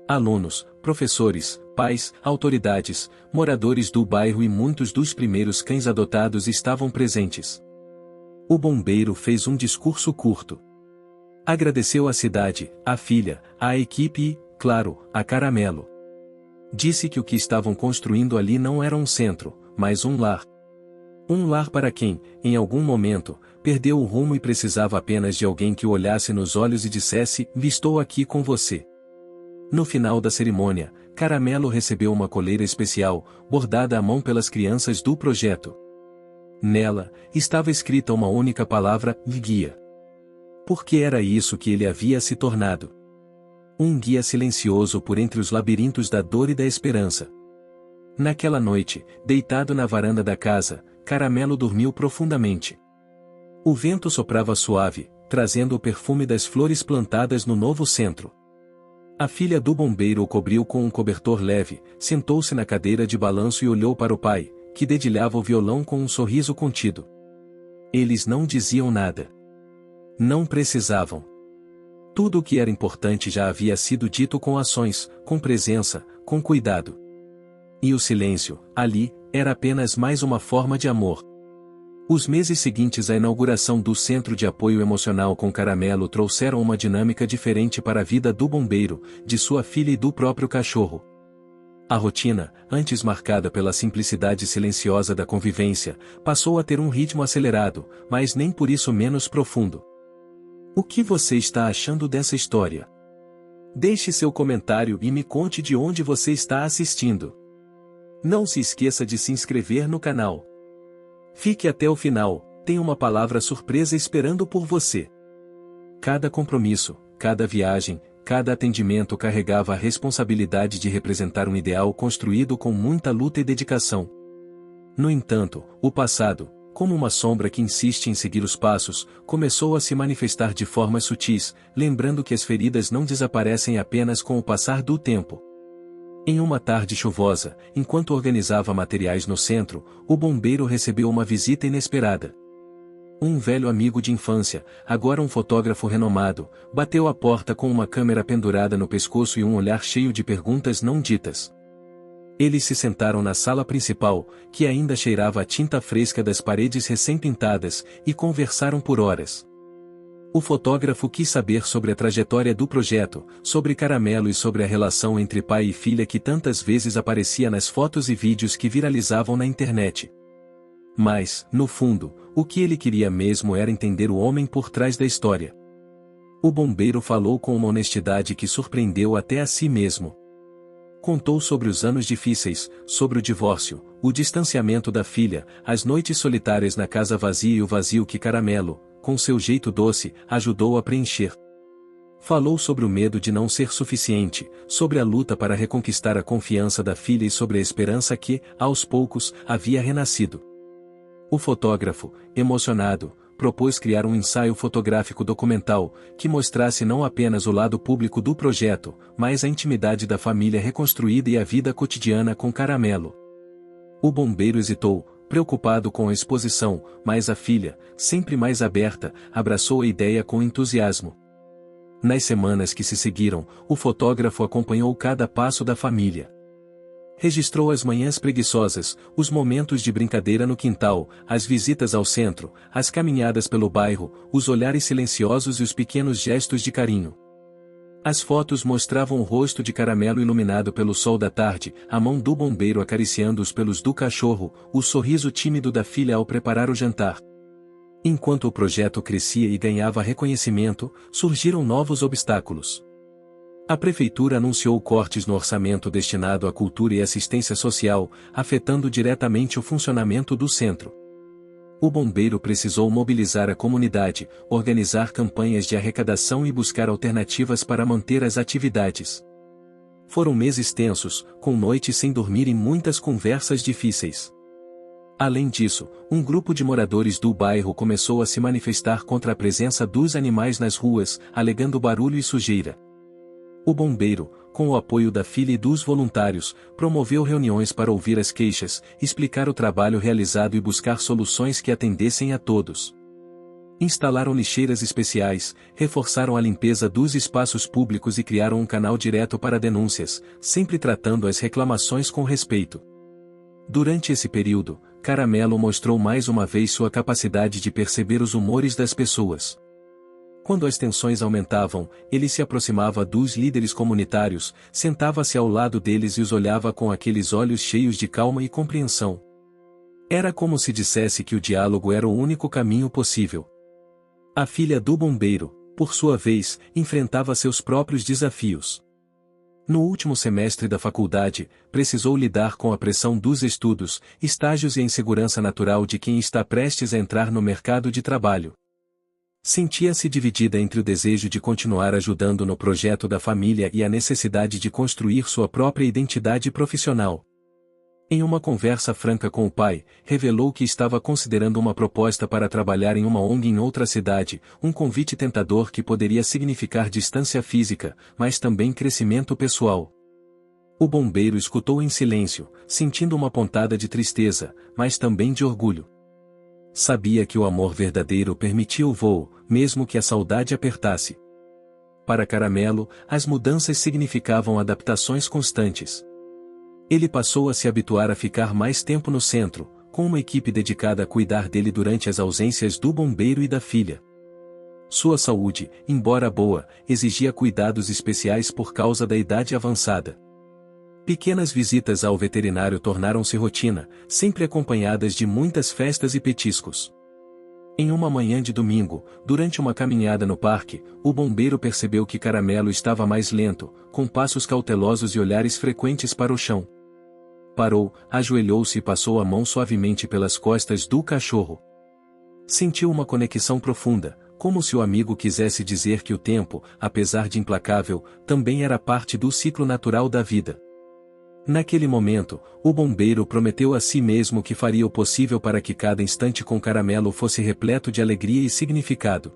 Alunos, professores, pais, autoridades, moradores do bairro e muitos dos primeiros cães adotados estavam presentes. O bombeiro fez um discurso curto. Agradeceu à cidade, à filha, à equipe e, claro, a Caramelo. Disse que o que estavam construindo ali não era um centro, mas um lar. Um lar para quem, em algum momento, perdeu o rumo e precisava apenas de alguém que o olhasse nos olhos e dissesse: "Estou aqui com você". No final da cerimônia, Caramelo recebeu uma coleira especial, bordada à mão pelas crianças do projeto. Nela, estava escrita uma única palavra: guia. Porque era isso que ele havia se tornado. Um guia silencioso por entre os labirintos da dor e da esperança. Naquela noite, deitado na varanda da casa, Caramelo dormiu profundamente. O vento soprava suave, trazendo o perfume das flores plantadas no novo centro. A filha do bombeiro o cobriu com um cobertor leve, sentou-se na cadeira de balanço e olhou para o pai, que dedilhava o violão com um sorriso contido. Eles não diziam nada. Não precisavam. Tudo o que era importante já havia sido dito com ações, com presença, com cuidado. E o silêncio, ali, era apenas mais uma forma de amor. Os meses seguintes à inauguração do Centro de Apoio Emocional com Caramelo trouxeram uma dinâmica diferente para a vida do bombeiro, de sua filha e do próprio cachorro. A rotina, antes marcada pela simplicidade silenciosa da convivência, passou a ter um ritmo acelerado, mas nem por isso menos profundo. O que você está achando dessa história? Deixe seu comentário e me conte de onde você está assistindo. Não se esqueça de se inscrever no canal. Fique até o final, Tem uma palavra surpresa esperando por você. Cada compromisso, cada viagem, cada atendimento carregava a responsabilidade de representar um ideal construído com muita luta e dedicação. No entanto, o passado, como uma sombra que insiste em seguir os passos, começou a se manifestar de formas sutis, lembrando que as feridas não desaparecem apenas com o passar do tempo. Em uma tarde chuvosa, enquanto organizava materiais no centro, o bombeiro recebeu uma visita inesperada. Um velho amigo de infância, agora um fotógrafo renomado, bateu à porta com uma câmera pendurada no pescoço e um olhar cheio de perguntas não ditas. Eles se sentaram na sala principal, que ainda cheirava a tinta fresca das paredes recém-pintadas, e conversaram por horas. O fotógrafo quis saber sobre a trajetória do projeto, sobre Caramelo e sobre a relação entre pai e filha que tantas vezes aparecia nas fotos e vídeos que viralizavam na internet. Mas, no fundo, o que ele queria mesmo era entender o homem por trás da história. O bombeiro falou com uma honestidade que surpreendeu até a si mesmo. Contou sobre os anos difíceis, sobre o divórcio, o distanciamento da filha, as noites solitárias na casa vazia e o vazio que Caramelo, com seu jeito doce, ajudou a preencher. Falou sobre o medo de não ser suficiente, sobre a luta para reconquistar a confiança da filha e sobre a esperança que, aos poucos, havia renascido. O fotógrafo, emocionado, propôs criar um ensaio fotográfico documental, que mostrasse não apenas o lado público do projeto, mas a intimidade da família reconstruída e a vida cotidiana com Caramelo. O bombeiro hesitou, preocupado com a exposição, mas a filha, sempre mais aberta, abraçou a ideia com entusiasmo. Nas semanas que se seguiram, o fotógrafo acompanhou cada passo da família. Registrou as manhãs preguiçosas, os momentos de brincadeira no quintal, as visitas ao centro, as caminhadas pelo bairro, os olhares silenciosos e os pequenos gestos de carinho. As fotos mostravam o rosto de Caramelo iluminado pelo sol da tarde, a mão do bombeiro acariciando os pelos do cachorro, o sorriso tímido da filha ao preparar o jantar. Enquanto o projeto crescia e ganhava reconhecimento, surgiram novos obstáculos. A prefeitura anunciou cortes no orçamento destinado à cultura e assistência social, afetando diretamente o funcionamento do centro. O bombeiro precisou mobilizar a comunidade, organizar campanhas de arrecadação e buscar alternativas para manter as atividades. Foram meses tensos, com noites sem dormir e muitas conversas difíceis. Além disso, um grupo de moradores do bairro começou a se manifestar contra a presença dos animais nas ruas, alegando barulho e sujeira. O bombeiro, com o apoio da filha e dos voluntários, promoveu reuniões para ouvir as queixas, explicar o trabalho realizado e buscar soluções que atendessem a todos. Instalaram lixeiras especiais, reforçaram a limpeza dos espaços públicos e criaram um canal direto para denúncias, sempre tratando as reclamações com respeito. Durante esse período, Caramelo mostrou mais uma vez sua capacidade de perceber os humores das pessoas. Quando as tensões aumentavam, ele se aproximava dos líderes comunitários, sentava-se ao lado deles e os olhava com aqueles olhos cheios de calma e compreensão. Era como se dissesse que o diálogo era o único caminho possível. A filha do bombeiro, por sua vez, enfrentava seus próprios desafios. No último semestre da faculdade, precisou lidar com a pressão dos estudos, estágios e a insegurança natural de quem está prestes a entrar no mercado de trabalho. Sentia-se dividida entre o desejo de continuar ajudando no projeto da família e a necessidade de construir sua própria identidade profissional. Em uma conversa franca com o pai, revelou que estava considerando uma proposta para trabalhar em uma ONG em outra cidade, um convite tentador que poderia significar distância física, mas também crescimento pessoal. O bombeiro escutou em silêncio, sentindo uma pontada de tristeza, mas também de orgulho. Sabia que o amor verdadeiro permitia o voo, mesmo que a saudade apertasse. Para Caramelo, as mudanças significavam adaptações constantes. Ele passou a se habituar a ficar mais tempo no centro, com uma equipe dedicada a cuidar dele durante as ausências do bombeiro e da filha. Sua saúde, embora boa, exigia cuidados especiais por causa da idade avançada. Pequenas visitas ao veterinário tornaram-se rotina, sempre acompanhadas de muitas festas e petiscos. Em uma manhã de domingo, durante uma caminhada no parque, o bombeiro percebeu que Caramelo estava mais lento, com passos cautelosos e olhares frequentes para o chão. Parou, ajoelhou-se e passou a mão suavemente pelas costas do cachorro. Sentiu uma conexão profunda, como se o amigo quisesse dizer que o tempo, apesar de implacável, também era parte do ciclo natural da vida. Naquele momento, o bombeiro prometeu a si mesmo que faria o possível para que cada instante com Caramelo fosse repleto de alegria e significado.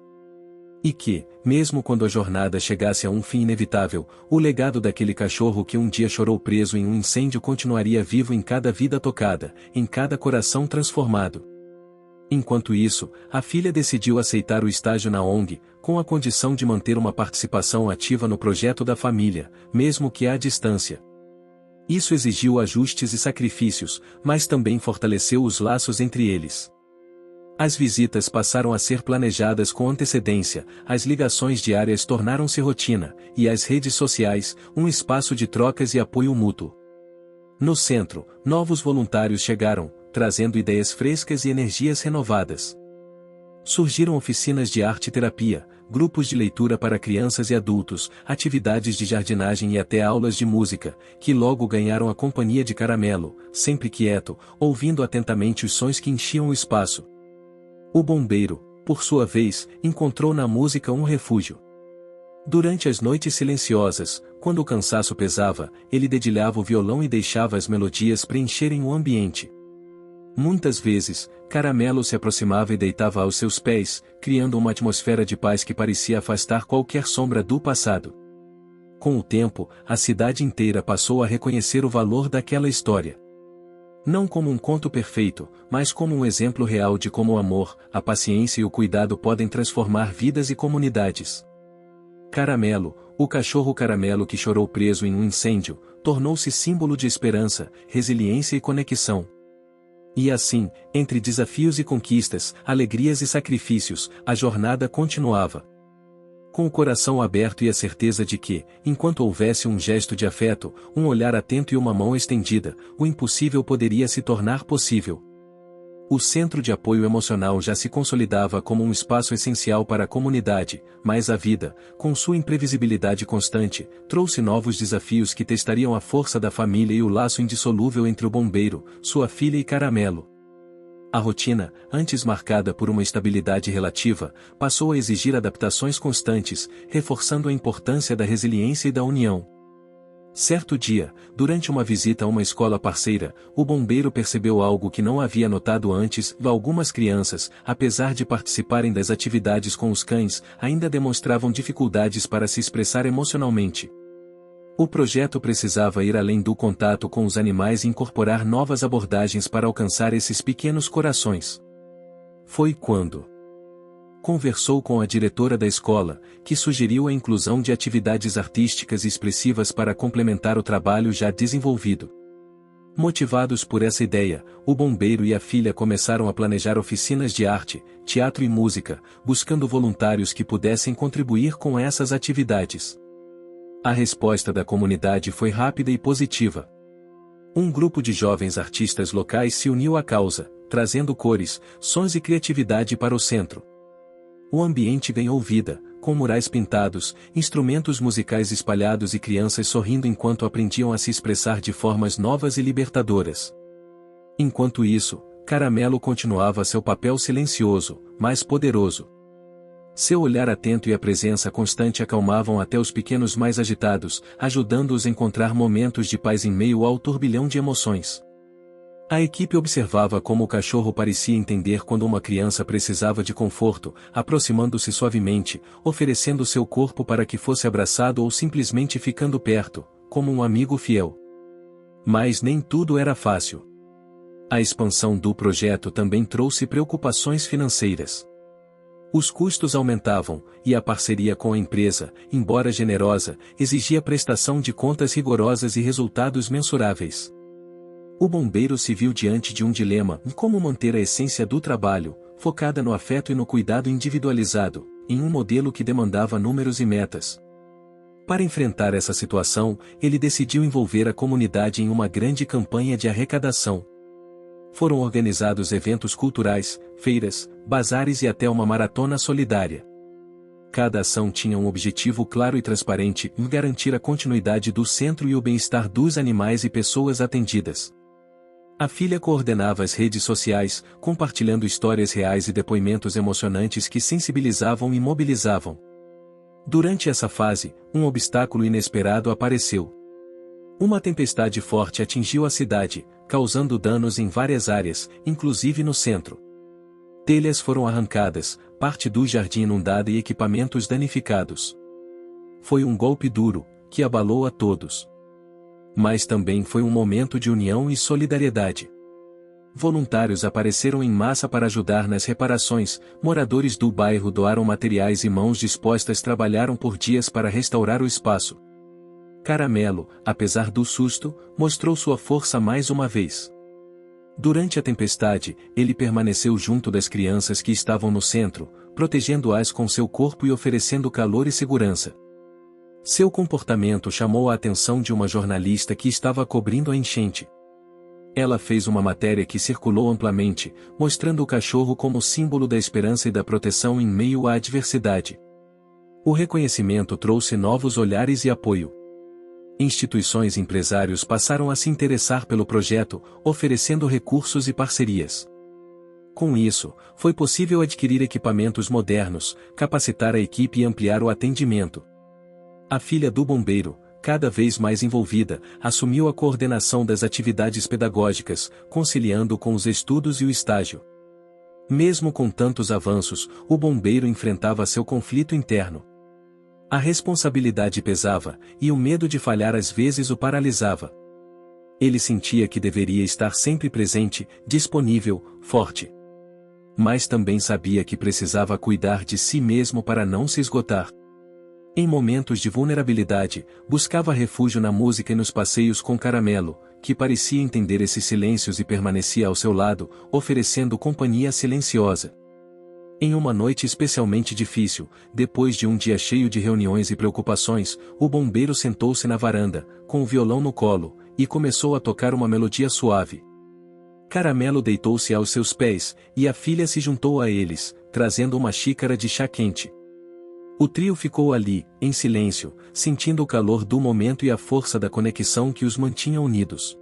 E que, mesmo quando a jornada chegasse a um fim inevitável, o legado daquele cachorro que um dia chorou preso em um incêndio continuaria vivo em cada vida tocada, em cada coração transformado. Enquanto isso, a filha decidiu aceitar o estágio na ONG, com a condição de manter uma participação ativa no projeto da família, mesmo que à distância. Isso exigiu ajustes e sacrifícios, mas também fortaleceu os laços entre eles. As visitas passaram a ser planejadas com antecedência, as ligações diárias tornaram-se rotina, e as redes sociais, um espaço de trocas e apoio mútuo. No centro, novos voluntários chegaram, trazendo ideias frescas e energias renovadas. Surgiram oficinas de arte-terapia, grupos de leitura para crianças e adultos, atividades de jardinagem e até aulas de música, que logo ganharam a companhia de Caramelo, sempre quieto, ouvindo atentamente os sons que enchiam o espaço. O bombeiro, por sua vez, encontrou na música um refúgio. Durante as noites silenciosas, quando o cansaço pesava, ele dedilhava o violão e deixava as melodias preencherem o ambiente. Muitas vezes, Caramelo se aproximava e deitava aos seus pés, criando uma atmosfera de paz que parecia afastar qualquer sombra do passado. Com o tempo, a cidade inteira passou a reconhecer o valor daquela história. Não como um conto perfeito, mas como um exemplo real de como o amor, a paciência e o cuidado podem transformar vidas e comunidades. Caramelo, o cachorro Caramelo que chorou preso em um incêndio, tornou-se símbolo de esperança, resiliência e conexão. E assim, entre desafios e conquistas, alegrias e sacrifícios, a jornada continuava. Com o coração aberto e a certeza de que, enquanto houvesse um gesto de afeto, um olhar atento e uma mão estendida, o impossível poderia se tornar possível. O Centro de Apoio Emocional já se consolidava como um espaço essencial para a comunidade, mas a vida, com sua imprevisibilidade constante, trouxe novos desafios que testariam a força da família e o laço indissolúvel entre o bombeiro, sua filha e Caramelo. A rotina, antes marcada por uma estabilidade relativa, passou a exigir adaptações constantes, reforçando a importância da resiliência e da união. Certo dia, durante uma visita a uma escola parceira, o bombeiro percebeu algo que não havia notado antes: algumas crianças, apesar de participarem das atividades com os cães, ainda demonstravam dificuldades para se expressar emocionalmente. O projeto precisava ir além do contato com os animais e incorporar novas abordagens para alcançar esses pequenos corações. Foi quando conversou com a diretora da escola, que sugeriu a inclusão de atividades artísticas e expressivas para complementar o trabalho já desenvolvido. Motivados por essa ideia, o bombeiro e a filha começaram a planejar oficinas de arte, teatro e música, buscando voluntários que pudessem contribuir com essas atividades. A resposta da comunidade foi rápida e positiva. Um grupo de jovens artistas locais se uniu à causa, trazendo cores, sons e criatividade para o centro. O ambiente ganhou vida, com murais pintados, instrumentos musicais espalhados e crianças sorrindo enquanto aprendiam a se expressar de formas novas e libertadoras. Enquanto isso, Caramelo continuava seu papel silencioso, mas poderoso. Seu olhar atento e a presença constante acalmavam até os pequenos mais agitados, ajudando-os a encontrar momentos de paz em meio ao turbilhão de emoções. A equipe observava como o cachorro parecia entender quando uma criança precisava de conforto, aproximando-se suavemente, oferecendo seu corpo para que fosse abraçado ou simplesmente ficando perto, como um amigo fiel. Mas nem tudo era fácil. A expansão do projeto também trouxe preocupações financeiras. Os custos aumentavam, e a parceria com a empresa, embora generosa, exigia prestação de contas rigorosas e resultados mensuráveis. O bombeiro se viu diante de um dilema: como manter a essência do trabalho, focada no afeto e no cuidado individualizado, em um modelo que demandava números e metas. Para enfrentar essa situação, ele decidiu envolver a comunidade em uma grande campanha de arrecadação. Foram organizados eventos culturais, feiras, bazares e até uma maratona solidária. Cada ação tinha um objetivo claro e transparente: garantir a continuidade do centro e o bem-estar dos animais e pessoas atendidas. A filha coordenava as redes sociais, compartilhando histórias reais e depoimentos emocionantes que sensibilizavam e mobilizavam. Durante essa fase, um obstáculo inesperado apareceu. Uma tempestade forte atingiu a cidade, causando danos em várias áreas, inclusive no centro. Telhas foram arrancadas, parte do jardim inundada e equipamentos danificados. Foi um golpe duro, que abalou a todos. Mas também foi um momento de união e solidariedade. Voluntários apareceram em massa para ajudar nas reparações, moradores do bairro doaram materiais e mãos dispostas trabalharam por dias para restaurar o espaço. Caramelo, apesar do susto, mostrou sua força mais uma vez. Durante a tempestade, ele permaneceu junto das crianças que estavam no centro, protegendo-as com seu corpo e oferecendo calor e segurança. Seu comportamento chamou a atenção de uma jornalista que estava cobrindo a enchente. Ela fez uma matéria que circulou amplamente, mostrando o cachorro como símbolo da esperança e da proteção em meio à adversidade. O reconhecimento trouxe novos olhares e apoio. Instituições e empresários passaram a se interessar pelo projeto, oferecendo recursos e parcerias. Com isso, foi possível adquirir equipamentos modernos, capacitar a equipe e ampliar o atendimento. A filha do bombeiro, cada vez mais envolvida, assumiu a coordenação das atividades pedagógicas, conciliando com os estudos e o estágio. Mesmo com tantos avanços, o bombeiro enfrentava seu conflito interno. A responsabilidade pesava, e o medo de falhar às vezes o paralisava. Ele sentia que deveria estar sempre presente, disponível, forte. Mas também sabia que precisava cuidar de si mesmo para não se esgotar. Em momentos de vulnerabilidade, buscava refúgio na música e nos passeios com Caramelo, que parecia entender esses silêncios e permanecia ao seu lado, oferecendo companhia silenciosa. Em uma noite especialmente difícil, depois de um dia cheio de reuniões e preocupações, o bombeiro sentou-se na varanda, com o violão no colo, e começou a tocar uma melodia suave. Caramelo deitou-se aos seus pés, e a filha se juntou a eles, trazendo uma xícara de chá quente. O trio ficou ali, em silêncio, sentindo o calor do momento e a força da conexão que os mantinha unidos.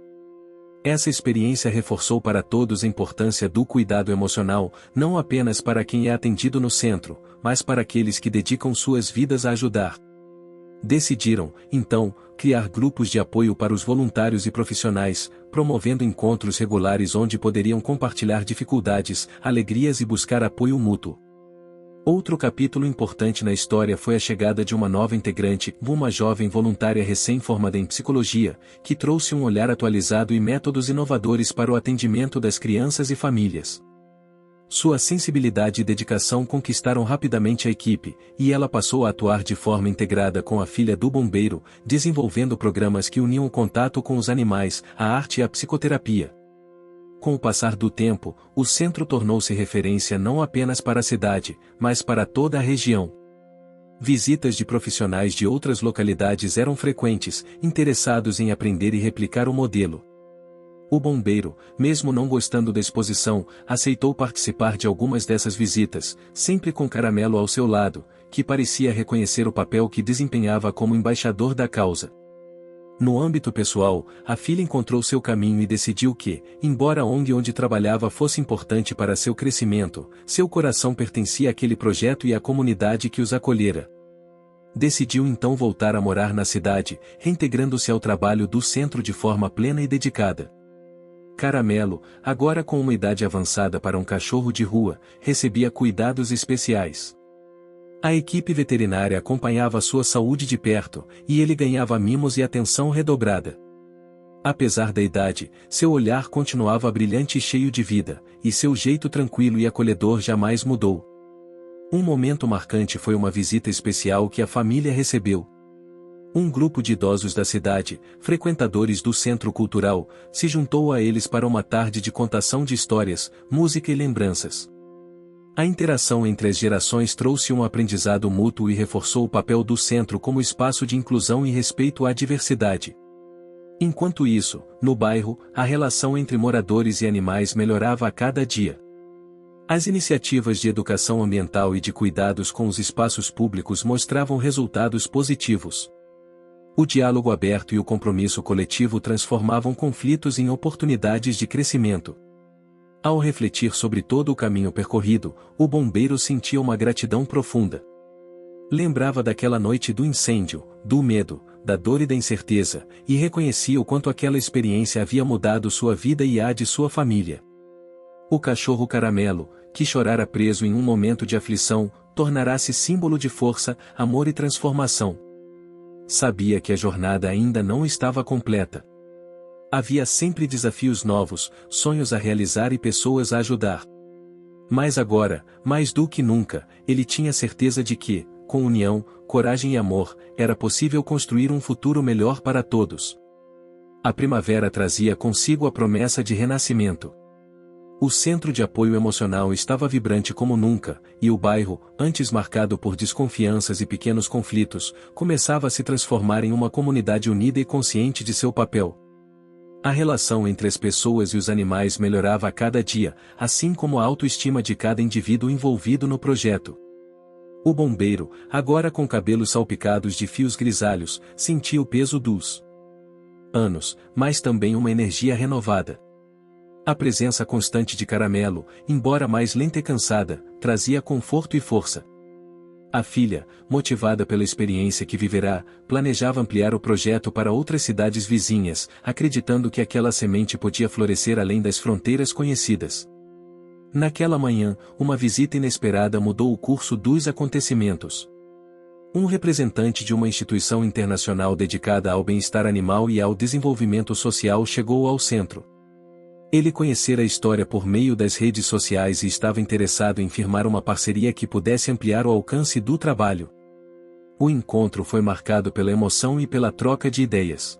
Essa experiência reforçou para todos a importância do cuidado emocional, não apenas para quem é atendido no centro, mas para aqueles que dedicam suas vidas a ajudar. Decidiram, então, criar grupos de apoio para os voluntários e profissionais, promovendo encontros regulares onde poderiam compartilhar dificuldades, alegrias e buscar apoio mútuo. Outro capítulo importante na história foi a chegada de uma nova integrante, uma jovem voluntária recém-formada em psicologia, que trouxe um olhar atualizado e métodos inovadores para o atendimento das crianças e famílias. Sua sensibilidade e dedicação conquistaram rapidamente a equipe, e ela passou a atuar de forma integrada com a filha do bombeiro, desenvolvendo programas que uniam o contato com os animais, a arte e a psicoterapia. Com o passar do tempo, o centro tornou-se referência não apenas para a cidade, mas para toda a região. Visitas de profissionais de outras localidades eram frequentes, interessados em aprender e replicar o modelo. O bombeiro, mesmo não gostando da exposição, aceitou participar de algumas dessas visitas, sempre com Caramelo ao seu lado, que parecia reconhecer o papel que desempenhava como embaixador da causa. No âmbito pessoal, a filha encontrou seu caminho e decidiu que, embora a ONG onde trabalhava fosse importante para seu crescimento, seu coração pertencia àquele projeto e à comunidade que os acolhera. Decidiu então voltar a morar na cidade, reintegrando-se ao trabalho do centro de forma plena e dedicada. Caramelo, agora com uma idade avançada para um cachorro de rua, recebia cuidados especiais. A equipe veterinária acompanhava sua saúde de perto, e ele ganhava mimos e atenção redobrada. Apesar da idade, seu olhar continuava brilhante e cheio de vida, e seu jeito tranquilo e acolhedor jamais mudou. Um momento marcante foi uma visita especial que a família recebeu. Um grupo de idosos da cidade, frequentadores do centro cultural, se juntou a eles para uma tarde de contação de histórias, música e lembranças. A interação entre as gerações trouxe um aprendizado mútuo e reforçou o papel do centro como espaço de inclusão e respeito à diversidade. Enquanto isso, no bairro, a relação entre moradores e animais melhorava a cada dia. As iniciativas de educação ambiental e de cuidados com os espaços públicos mostravam resultados positivos. O diálogo aberto e o compromisso coletivo transformavam conflitos em oportunidades de crescimento. Ao refletir sobre todo o caminho percorrido, o bombeiro sentia uma gratidão profunda. Lembrava daquela noite do incêndio, do medo, da dor e da incerteza, e reconhecia o quanto aquela experiência havia mudado sua vida e a de sua família. O cachorro Caramelo, que chorara preso em um momento de aflição, tornará-se símbolo de força, amor e transformação. Sabia que a jornada ainda não estava completa. Havia sempre desafios novos, sonhos a realizar e pessoas a ajudar. Mas agora, mais do que nunca, ele tinha certeza de que, com união, coragem e amor, era possível construir um futuro melhor para todos. A primavera trazia consigo a promessa de renascimento. O centro de apoio emocional estava vibrante como nunca, e o bairro, antes marcado por desconfianças e pequenos conflitos, começava a se transformar em uma comunidade unida e consciente de seu papel. A relação entre as pessoas e os animais melhorava a cada dia, assim como a autoestima de cada indivíduo envolvido no projeto. O bombeiro, agora com cabelos salpicados de fios grisalhos, sentia o peso dos anos, mas também uma energia renovada. A presença constante de Caramelo, embora mais lenta e cansada, trazia conforto e força. A filha, motivada pela experiência que viverá, planejava ampliar o projeto para outras cidades vizinhas, acreditando que aquela semente podia florescer além das fronteiras conhecidas. Naquela manhã, uma visita inesperada mudou o curso dos acontecimentos. Um representante de uma instituição internacional dedicada ao bem-estar animal e ao desenvolvimento social chegou ao centro. Ele conhecera a história por meio das redes sociais e estava interessado em firmar uma parceria que pudesse ampliar o alcance do trabalho. O encontro foi marcado pela emoção e pela troca de ideias.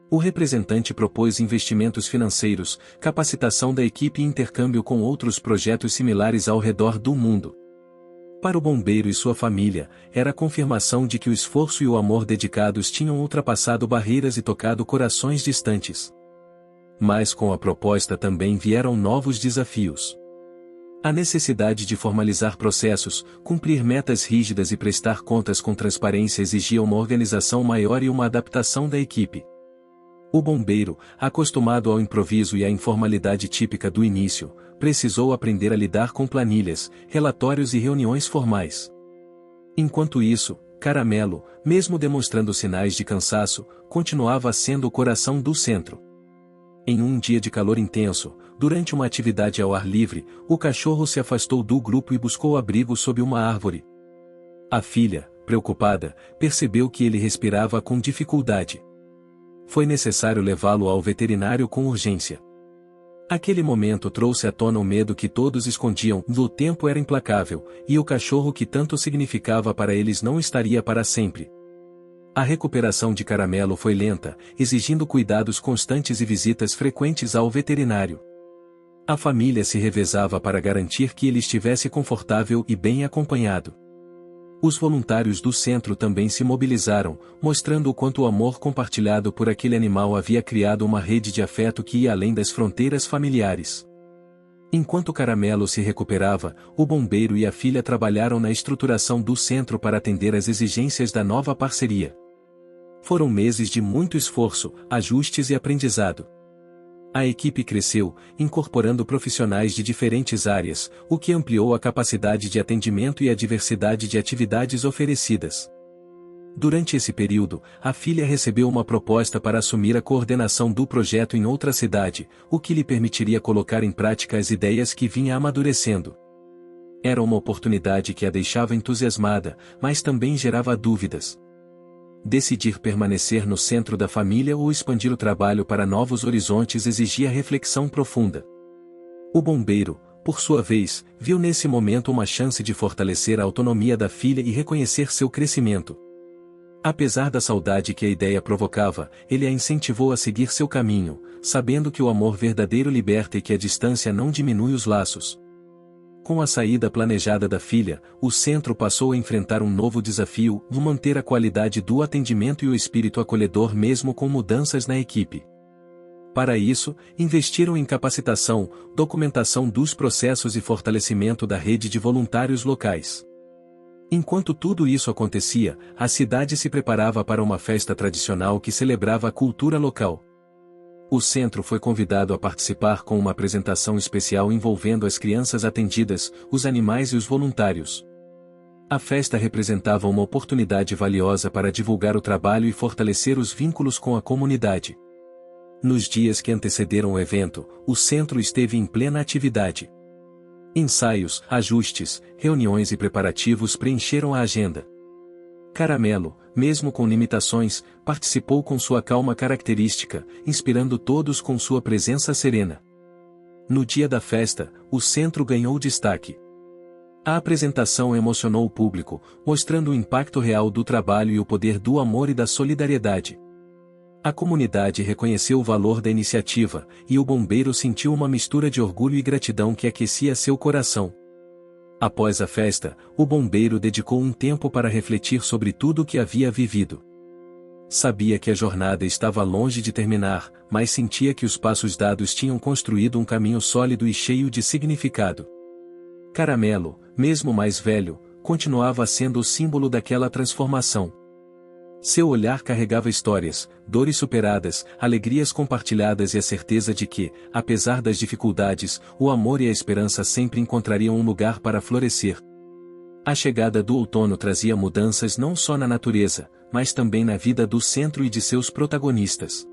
O representante propôs investimentos financeiros, capacitação da equipe e intercâmbio com outros projetos similares ao redor do mundo. Para o bombeiro e sua família, era a confirmação de que o esforço e o amor dedicados tinham ultrapassado barreiras e tocado corações distantes. Mas com a proposta também vieram novos desafios. A necessidade de formalizar processos, cumprir metas rígidas e prestar contas com transparência exigia uma organização maior e uma adaptação da equipe. O bombeiro, acostumado ao improviso e à informalidade típica do início, precisou aprender a lidar com planilhas, relatórios e reuniões formais. Enquanto isso, Caramelo, mesmo demonstrando sinais de cansaço, continuava sendo o coração do centro. Em um dia de calor intenso, durante uma atividade ao ar livre, o cachorro se afastou do grupo e buscou abrigo sob uma árvore. A filha, preocupada, percebeu que ele respirava com dificuldade. Foi necessário levá-lo ao veterinário com urgência. Aquele momento trouxe à tona o medo que todos escondiam, o tempo era implacável, e o cachorro que tanto significava para eles não estaria para sempre. A recuperação de Caramelo foi lenta, exigindo cuidados constantes e visitas frequentes ao veterinário. A família se revezava para garantir que ele estivesse confortável e bem acompanhado. Os voluntários do centro também se mobilizaram, mostrando o quanto o amor compartilhado por aquele animal havia criado uma rede de afeto que ia além das fronteiras familiares. Enquanto Caramelo se recuperava, o bombeiro e a filha trabalharam na estruturação do centro para atender às exigências da nova parceria. Foram meses de muito esforço, ajustes e aprendizado. A equipe cresceu, incorporando profissionais de diferentes áreas, o que ampliou a capacidade de atendimento e a diversidade de atividades oferecidas. Durante esse período, a filha recebeu uma proposta para assumir a coordenação do projeto em outra cidade, o que lhe permitiria colocar em prática as ideias que vinha amadurecendo. Era uma oportunidade que a deixava entusiasmada, mas também gerava dúvidas. Decidir permanecer no centro da família ou expandir o trabalho para novos horizontes exigia reflexão profunda. O bombeiro, por sua vez, viu nesse momento uma chance de fortalecer a autonomia da filha e reconhecer seu crescimento. Apesar da saudade que a ideia provocava, ele a incentivou a seguir seu caminho, sabendo que o amor verdadeiro liberta e que a distância não diminui os laços. Com a saída planejada da filha, o centro passou a enfrentar um novo desafio, de manter a qualidade do atendimento e o espírito acolhedor mesmo com mudanças na equipe. Para isso, investiram em capacitação, documentação dos processos e fortalecimento da rede de voluntários locais. Enquanto tudo isso acontecia, a cidade se preparava para uma festa tradicional que celebrava a cultura local. O centro foi convidado a participar com uma apresentação especial envolvendo as crianças atendidas, os animais e os voluntários. A festa representava uma oportunidade valiosa para divulgar o trabalho e fortalecer os vínculos com a comunidade. Nos dias que antecederam o evento, o centro esteve em plena atividade. Ensaios, ajustes, reuniões e preparativos preencheram a agenda. Caramelo, mesmo com limitações, participou com sua calma característica, inspirando todos com sua presença serena. No dia da festa, o centro ganhou destaque. A apresentação emocionou o público, mostrando o impacto real do trabalho e o poder do amor e da solidariedade. A comunidade reconheceu o valor da iniciativa, e o bombeiro sentiu uma mistura de orgulho e gratidão que aquecia seu coração. Após a festa, o bombeiro dedicou um tempo para refletir sobre tudo o que havia vivido. Sabia que a jornada estava longe de terminar, mas sentia que os passos dados tinham construído um caminho sólido e cheio de significado. Caramelo, mesmo mais velho, continuava sendo o símbolo daquela transformação. Seu olhar carregava histórias, dores superadas, alegrias compartilhadas e a certeza de que, apesar das dificuldades, o amor e a esperança sempre encontrariam um lugar para florescer. A chegada do outono trazia mudanças não só na natureza, mas também na vida do centro e de seus protagonistas.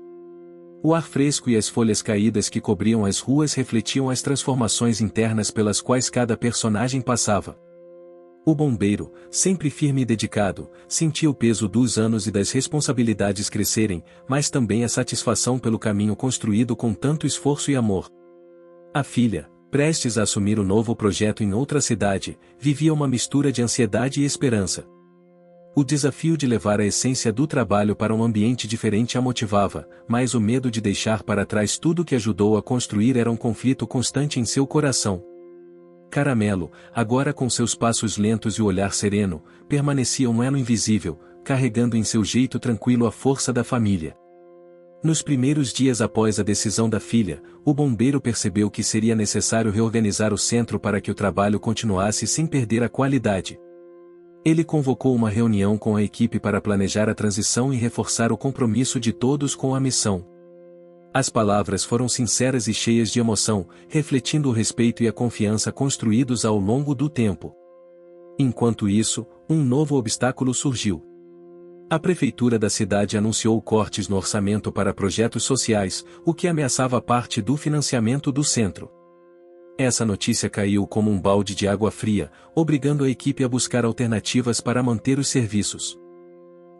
O ar fresco e as folhas caídas que cobriam as ruas refletiam as transformações internas pelas quais cada personagem passava. O bombeiro, sempre firme e dedicado, sentia o peso dos anos e das responsabilidades crescerem, mas também a satisfação pelo caminho construído com tanto esforço e amor. A filha, prestes a assumir o novo projeto em outra cidade, vivia uma mistura de ansiedade e esperança. O desafio de levar a essência do trabalho para um ambiente diferente a motivava, mas o medo de deixar para trás tudo que ajudou a construir era um conflito constante em seu coração. Caramelo, agora com seus passos lentos e o olhar sereno, permanecia um elo invisível, carregando em seu jeito tranquilo a força da família. Nos primeiros dias após a decisão da filha, o bombeiro percebeu que seria necessário reorganizar o centro para que o trabalho continuasse sem perder a qualidade. Ele convocou uma reunião com a equipe para planejar a transição e reforçar o compromisso de todos com a missão. As palavras foram sinceras e cheias de emoção, refletindo o respeito e a confiança construídos ao longo do tempo. Enquanto isso, um novo obstáculo surgiu. A prefeitura da cidade anunciou cortes no orçamento para projetos sociais, o que ameaçava parte do financiamento do centro. Essa notícia caiu como um balde de água fria, obrigando a equipe a buscar alternativas para manter os serviços.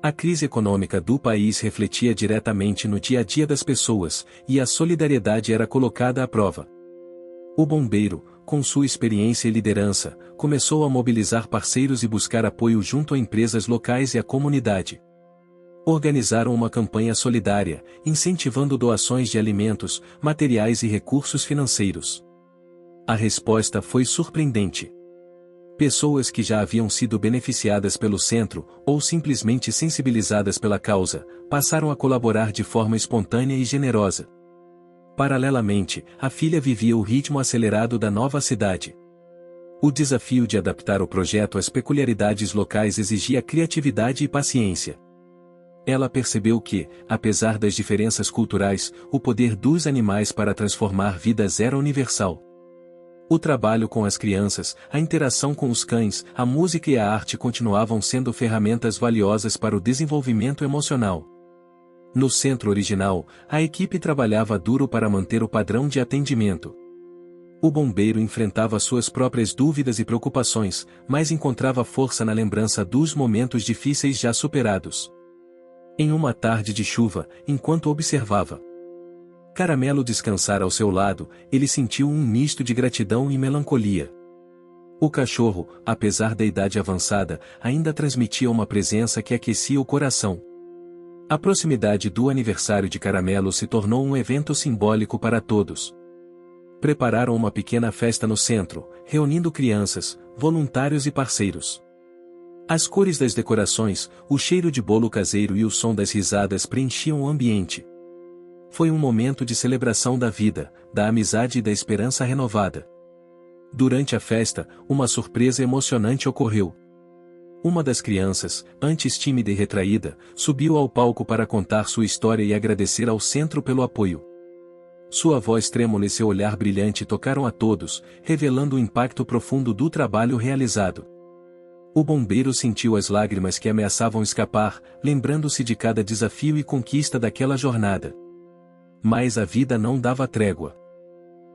A crise econômica do país refletia diretamente no dia a dia das pessoas, e a solidariedade era colocada à prova. O bombeiro, com sua experiência e liderança, começou a mobilizar parceiros e buscar apoio junto a empresas locais e à comunidade. Organizaram uma campanha solidária, incentivando doações de alimentos, materiais e recursos financeiros. A resposta foi surpreendente. Pessoas que já haviam sido beneficiadas pelo centro, ou simplesmente sensibilizadas pela causa, passaram a colaborar de forma espontânea e generosa. Paralelamente, a filha vivia o ritmo acelerado da nova cidade. O desafio de adaptar o projeto às peculiaridades locais exigia criatividade e paciência. Ela percebeu que, apesar das diferenças culturais, o poder dos animais para transformar vidas era universal. O trabalho com as crianças, a interação com os cães, a música e a arte continuavam sendo ferramentas valiosas para o desenvolvimento emocional. No centro original, a equipe trabalhava duro para manter o padrão de atendimento. O bombeiro enfrentava suas próprias dúvidas e preocupações, mas encontrava força na lembrança dos momentos difíceis já superados. Em uma tarde de chuva, enquanto observava Caramelo descansar ao seu lado, ele sentiu um misto de gratidão e melancolia. O cachorro, apesar da idade avançada, ainda transmitia uma presença que aquecia o coração. A proximidade do aniversário de Caramelo se tornou um evento simbólico para todos. Prepararam uma pequena festa no centro, reunindo crianças, voluntários e parceiros. As cores das decorações, o cheiro de bolo caseiro e o som das risadas preenchiam o ambiente. Foi um momento de celebração da vida, da amizade e da esperança renovada. Durante a festa, uma surpresa emocionante ocorreu. Uma das crianças, antes tímida e retraída, subiu ao palco para contar sua história e agradecer ao centro pelo apoio. Sua voz trêmula e seu olhar brilhante tocaram a todos, revelando o impacto profundo do trabalho realizado. O bombeiro sentiu as lágrimas que ameaçavam escapar, lembrando-se de cada desafio e conquista daquela jornada. Mas a vida não dava trégua.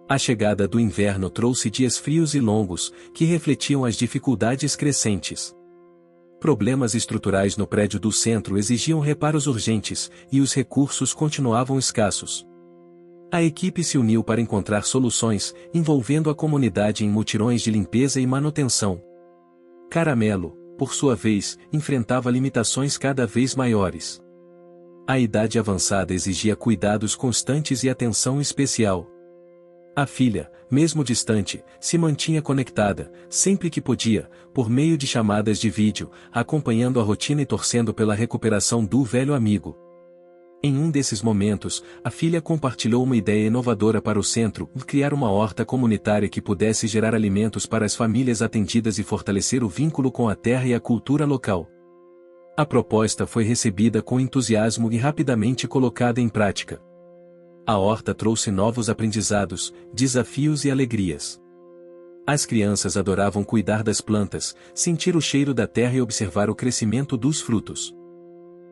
A chegada do inverno trouxe dias frios e longos, que refletiam as dificuldades crescentes. Problemas estruturais no prédio do centro exigiam reparos urgentes, e os recursos continuavam escassos. A equipe se uniu para encontrar soluções, envolvendo a comunidade em mutirões de limpeza e manutenção. Caramelo, por sua vez, enfrentava limitações cada vez maiores. A idade avançada exigia cuidados constantes e atenção especial. A filha, mesmo distante, se mantinha conectada, sempre que podia, por meio de chamadas de vídeo, acompanhando a rotina e torcendo pela recuperação do velho amigo. Em um desses momentos, a filha compartilhou uma ideia inovadora para o centro: criar uma horta comunitária que pudesse gerar alimentos para as famílias atendidas e fortalecer o vínculo com a terra e a cultura local. A proposta foi recebida com entusiasmo e rapidamente colocada em prática. A horta trouxe novos aprendizados, desafios e alegrias. As crianças adoravam cuidar das plantas, sentir o cheiro da terra e observar o crescimento dos frutos.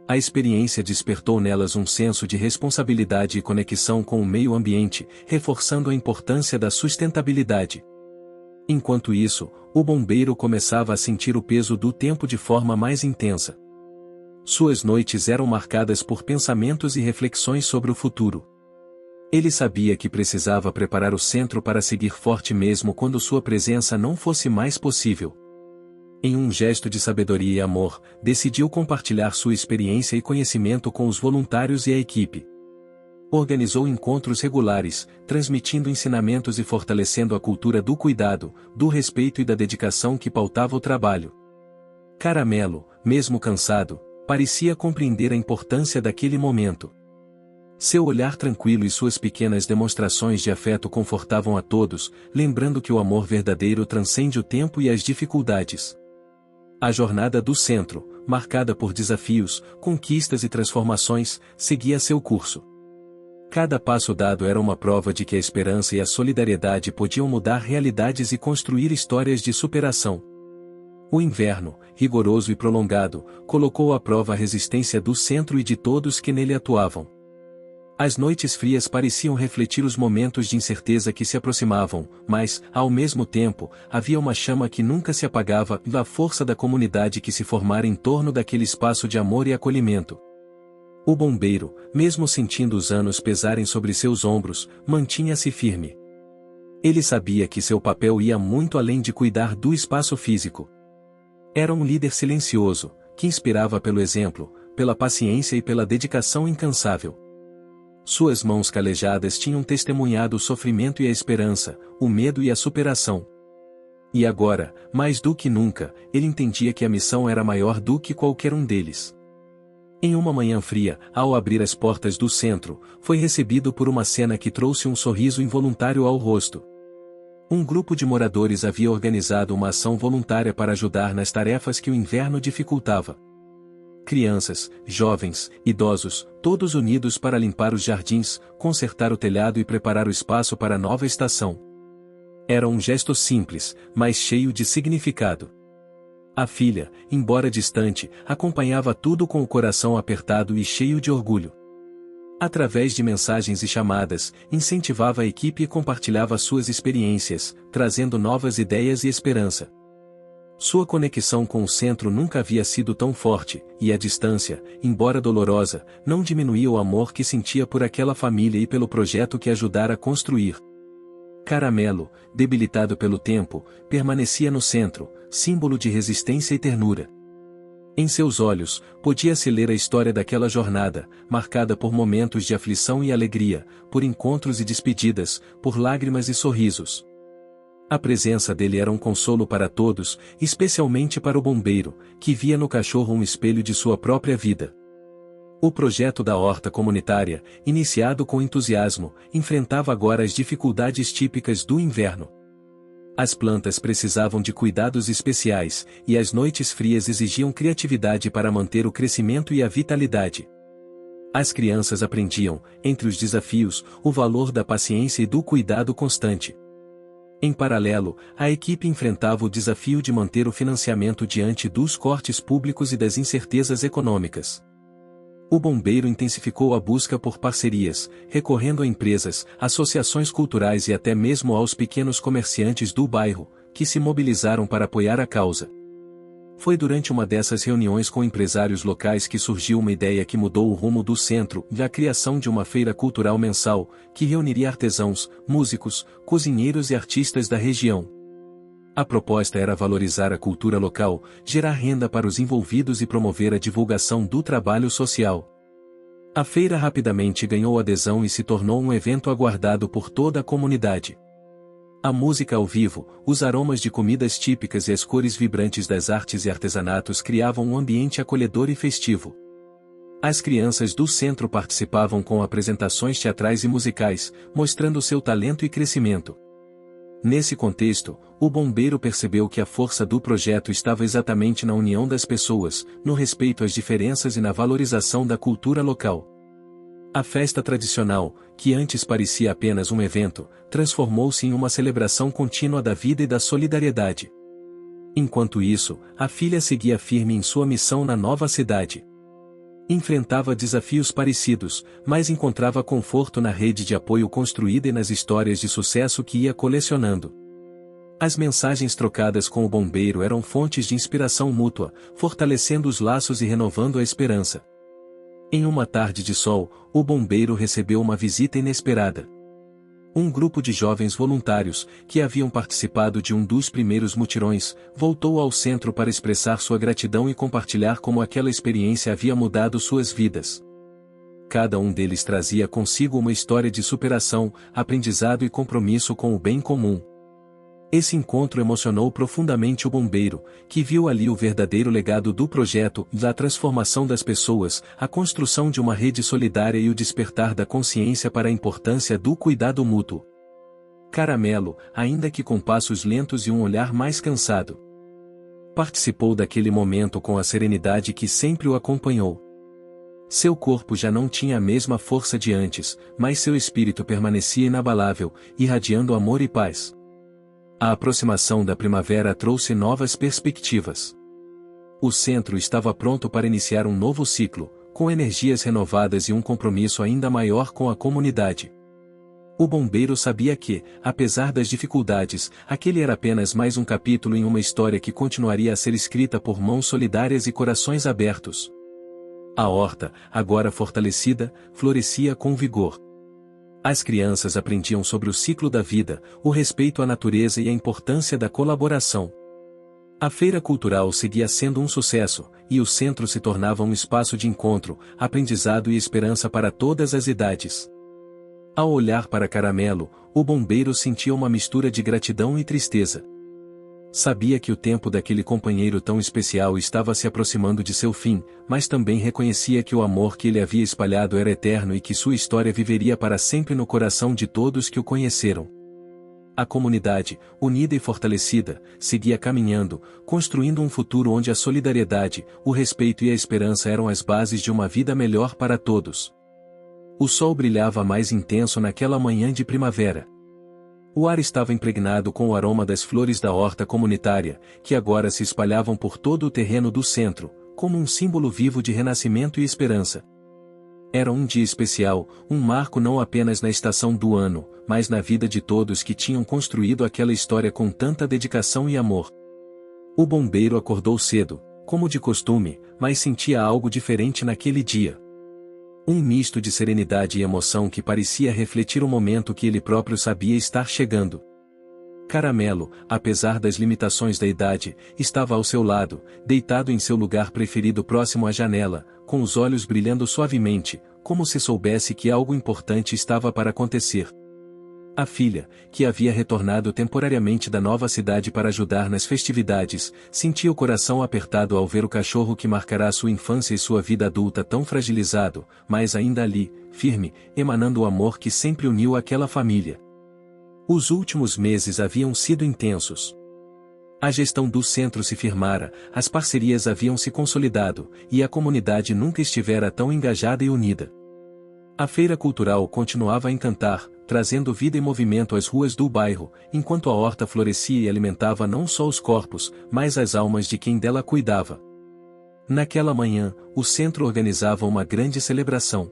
A experiência despertou nelas um senso de responsabilidade e conexão com o meio ambiente, reforçando a importância da sustentabilidade. Enquanto isso, o bombeiro começava a sentir o peso do tempo de forma mais intensa. Suas noites eram marcadas por pensamentos e reflexões sobre o futuro. Ele sabia que precisava preparar o centro para seguir forte mesmo quando sua presença não fosse mais possível. Em um gesto de sabedoria e amor, decidiu compartilhar sua experiência e conhecimento com os voluntários e a equipe. Organizou encontros regulares, transmitindo ensinamentos e fortalecendo a cultura do cuidado, do respeito e da dedicação que pautava o trabalho. Caramelo, mesmo cansado, parecia compreender a importância daquele momento. Seu olhar tranquilo e suas pequenas demonstrações de afeto confortavam a todos, lembrando que o amor verdadeiro transcende o tempo e as dificuldades. A jornada do centro, marcada por desafios, conquistas e transformações, seguia seu curso. Cada passo dado era uma prova de que a esperança e a solidariedade podiam mudar realidades e construir histórias de superação. O inverno, rigoroso e prolongado, colocou à prova a resistência do centro e de todos que nele atuavam. As noites frias pareciam refletir os momentos de incerteza que se aproximavam, mas, ao mesmo tempo, havia uma chama que nunca se apagava, a força da comunidade que se formara em torno daquele espaço de amor e acolhimento. O bombeiro, mesmo sentindo os anos pesarem sobre seus ombros, mantinha-se firme. Ele sabia que seu papel ia muito além de cuidar do espaço físico. Era um líder silencioso, que inspirava pelo exemplo, pela paciência e pela dedicação incansável. Suas mãos calejadas tinham testemunhado o sofrimento e a esperança, o medo e a superação. E agora, mais do que nunca, ele entendia que a missão era maior do que qualquer um deles. Em uma manhã fria, ao abrir as portas do centro, foi recebido por uma cena que trouxe um sorriso involuntário ao rosto. Um grupo de moradores havia organizado uma ação voluntária para ajudar nas tarefas que o inverno dificultava. Crianças, jovens, idosos, todos unidos para limpar os jardins, consertar o telhado e preparar o espaço para a nova estação. Era um gesto simples, mas cheio de significado. A filha, embora distante, acompanhava tudo com o coração apertado e cheio de orgulho. Através de mensagens e chamadas, incentivava a equipe e compartilhava suas experiências, trazendo novas ideias e esperança. Sua conexão com o centro nunca havia sido tão forte, e a distância, embora dolorosa, não diminuía o amor que sentia por aquela família e pelo projeto que ajudara a construir. Caramelo, debilitado pelo tempo, permanecia no centro, símbolo de resistência e ternura. Em seus olhos, podia-se ler a história daquela jornada, marcada por momentos de aflição e alegria, por encontros e despedidas, por lágrimas e sorrisos. A presença dele era um consolo para todos, especialmente para o bombeiro, que via no cachorro um espelho de sua própria vida. O projeto da horta comunitária, iniciado com entusiasmo, enfrentava agora as dificuldades típicas do inverno. As plantas precisavam de cuidados especiais, e as noites frias exigiam criatividade para manter o crescimento e a vitalidade. As crianças aprendiam, entre os desafios, o valor da paciência e do cuidado constante. Em paralelo, a equipe enfrentava o desafio de manter o financiamento diante dos cortes públicos e das incertezas econômicas. O bombeiro intensificou a busca por parcerias, recorrendo a empresas, associações culturais e até mesmo aos pequenos comerciantes do bairro, que se mobilizaram para apoiar a causa. Foi durante uma dessas reuniões com empresários locais que surgiu uma ideia que mudou o rumo do centro, a criação de uma feira cultural mensal, que reuniria artesãos, músicos, cozinheiros e artistas da região. A proposta era valorizar a cultura local, gerar renda para os envolvidos e promover a divulgação do trabalho social. A feira rapidamente ganhou adesão e se tornou um evento aguardado por toda a comunidade. A música ao vivo, os aromas de comidas típicas e as cores vibrantes das artes e artesanatos criavam um ambiente acolhedor e festivo. As crianças do centro participavam com apresentações teatrais e musicais, mostrando seu talento e crescimento. Nesse contexto, o bombeiro percebeu que a força do projeto estava exatamente na união das pessoas, no respeito às diferenças e na valorização da cultura local. A festa tradicional, que antes parecia apenas um evento, transformou-se em uma celebração contínua da vida e da solidariedade. Enquanto isso, a filha seguia firme em sua missão na nova cidade. Enfrentava desafios parecidos, mas encontrava conforto na rede de apoio construída e nas histórias de sucesso que ia colecionando. As mensagens trocadas com o bombeiro eram fontes de inspiração mútua, fortalecendo os laços e renovando a esperança. Em uma tarde de sol, o bombeiro recebeu uma visita inesperada. Um grupo de jovens voluntários, que haviam participado de um dos primeiros mutirões, voltou ao centro para expressar sua gratidão e compartilhar como aquela experiência havia mudado suas vidas. Cada um deles trazia consigo uma história de superação, aprendizado e compromisso com o bem comum. Esse encontro emocionou profundamente o bombeiro, que viu ali o verdadeiro legado do projeto, a transformação das pessoas, a construção de uma rede solidária e o despertar da consciência para a importância do cuidado mútuo. Caramelo, ainda que com passos lentos e um olhar mais cansado, participou daquele momento com a serenidade que sempre o acompanhou. Seu corpo já não tinha a mesma força de antes, mas seu espírito permanecia inabalável, irradiando amor e paz. A aproximação da primavera trouxe novas perspectivas. O centro estava pronto para iniciar um novo ciclo, com energias renovadas e um compromisso ainda maior com a comunidade. O bombeiro sabia que, apesar das dificuldades, aquele era apenas mais um capítulo em uma história que continuaria a ser escrita por mãos solidárias e corações abertos. A horta, agora fortalecida, florescia com vigor. As crianças aprendiam sobre o ciclo da vida, o respeito à natureza e a importância da colaboração. A feira cultural seguia sendo um sucesso, e o centro se tornava um espaço de encontro, aprendizado e esperança para todas as idades. Ao olhar para Caramelo, o bombeiro sentia uma mistura de gratidão e tristeza. Sabia que o tempo daquele companheiro tão especial estava se aproximando de seu fim, mas também reconhecia que o amor que ele havia espalhado era eterno e que sua história viveria para sempre no coração de todos que o conheceram. A comunidade, unida e fortalecida, seguia caminhando, construindo um futuro onde a solidariedade, o respeito e a esperança eram as bases de uma vida melhor para todos. O sol brilhava mais intenso naquela manhã de primavera. O ar estava impregnado com o aroma das flores da horta comunitária, que agora se espalhavam por todo o terreno do centro, como um símbolo vivo de renascimento e esperança. Era um dia especial, um marco não apenas na estação do ano, mas na vida de todos que tinham construído aquela história com tanta dedicação e amor. O bombeiro acordou cedo, como de costume, mas sentia algo diferente naquele dia. Um misto de serenidade e emoção que parecia refletir o momento que ele próprio sabia estar chegando. Caramelo, apesar das limitações da idade, estava ao seu lado, deitado em seu lugar preferido próximo à janela, com os olhos brilhando suavemente, como se soubesse que algo importante estava para acontecer. A filha, que havia retornado temporariamente da nova cidade para ajudar nas festividades, sentia o coração apertado ao ver o cachorro que marcará sua infância e sua vida adulta tão fragilizado, mas ainda ali, firme, emanando o amor que sempre uniu aquela família. Os últimos meses haviam sido intensos. A gestão do centro se firmara, as parcerias haviam se consolidado, e a comunidade nunca estivera tão engajada e unida. A feira cultural continuava a encantar, trazendo vida e movimento às ruas do bairro, enquanto a horta florescia e alimentava não só os corpos, mas as almas de quem dela cuidava. Naquela manhã, o centro organizava uma grande celebração.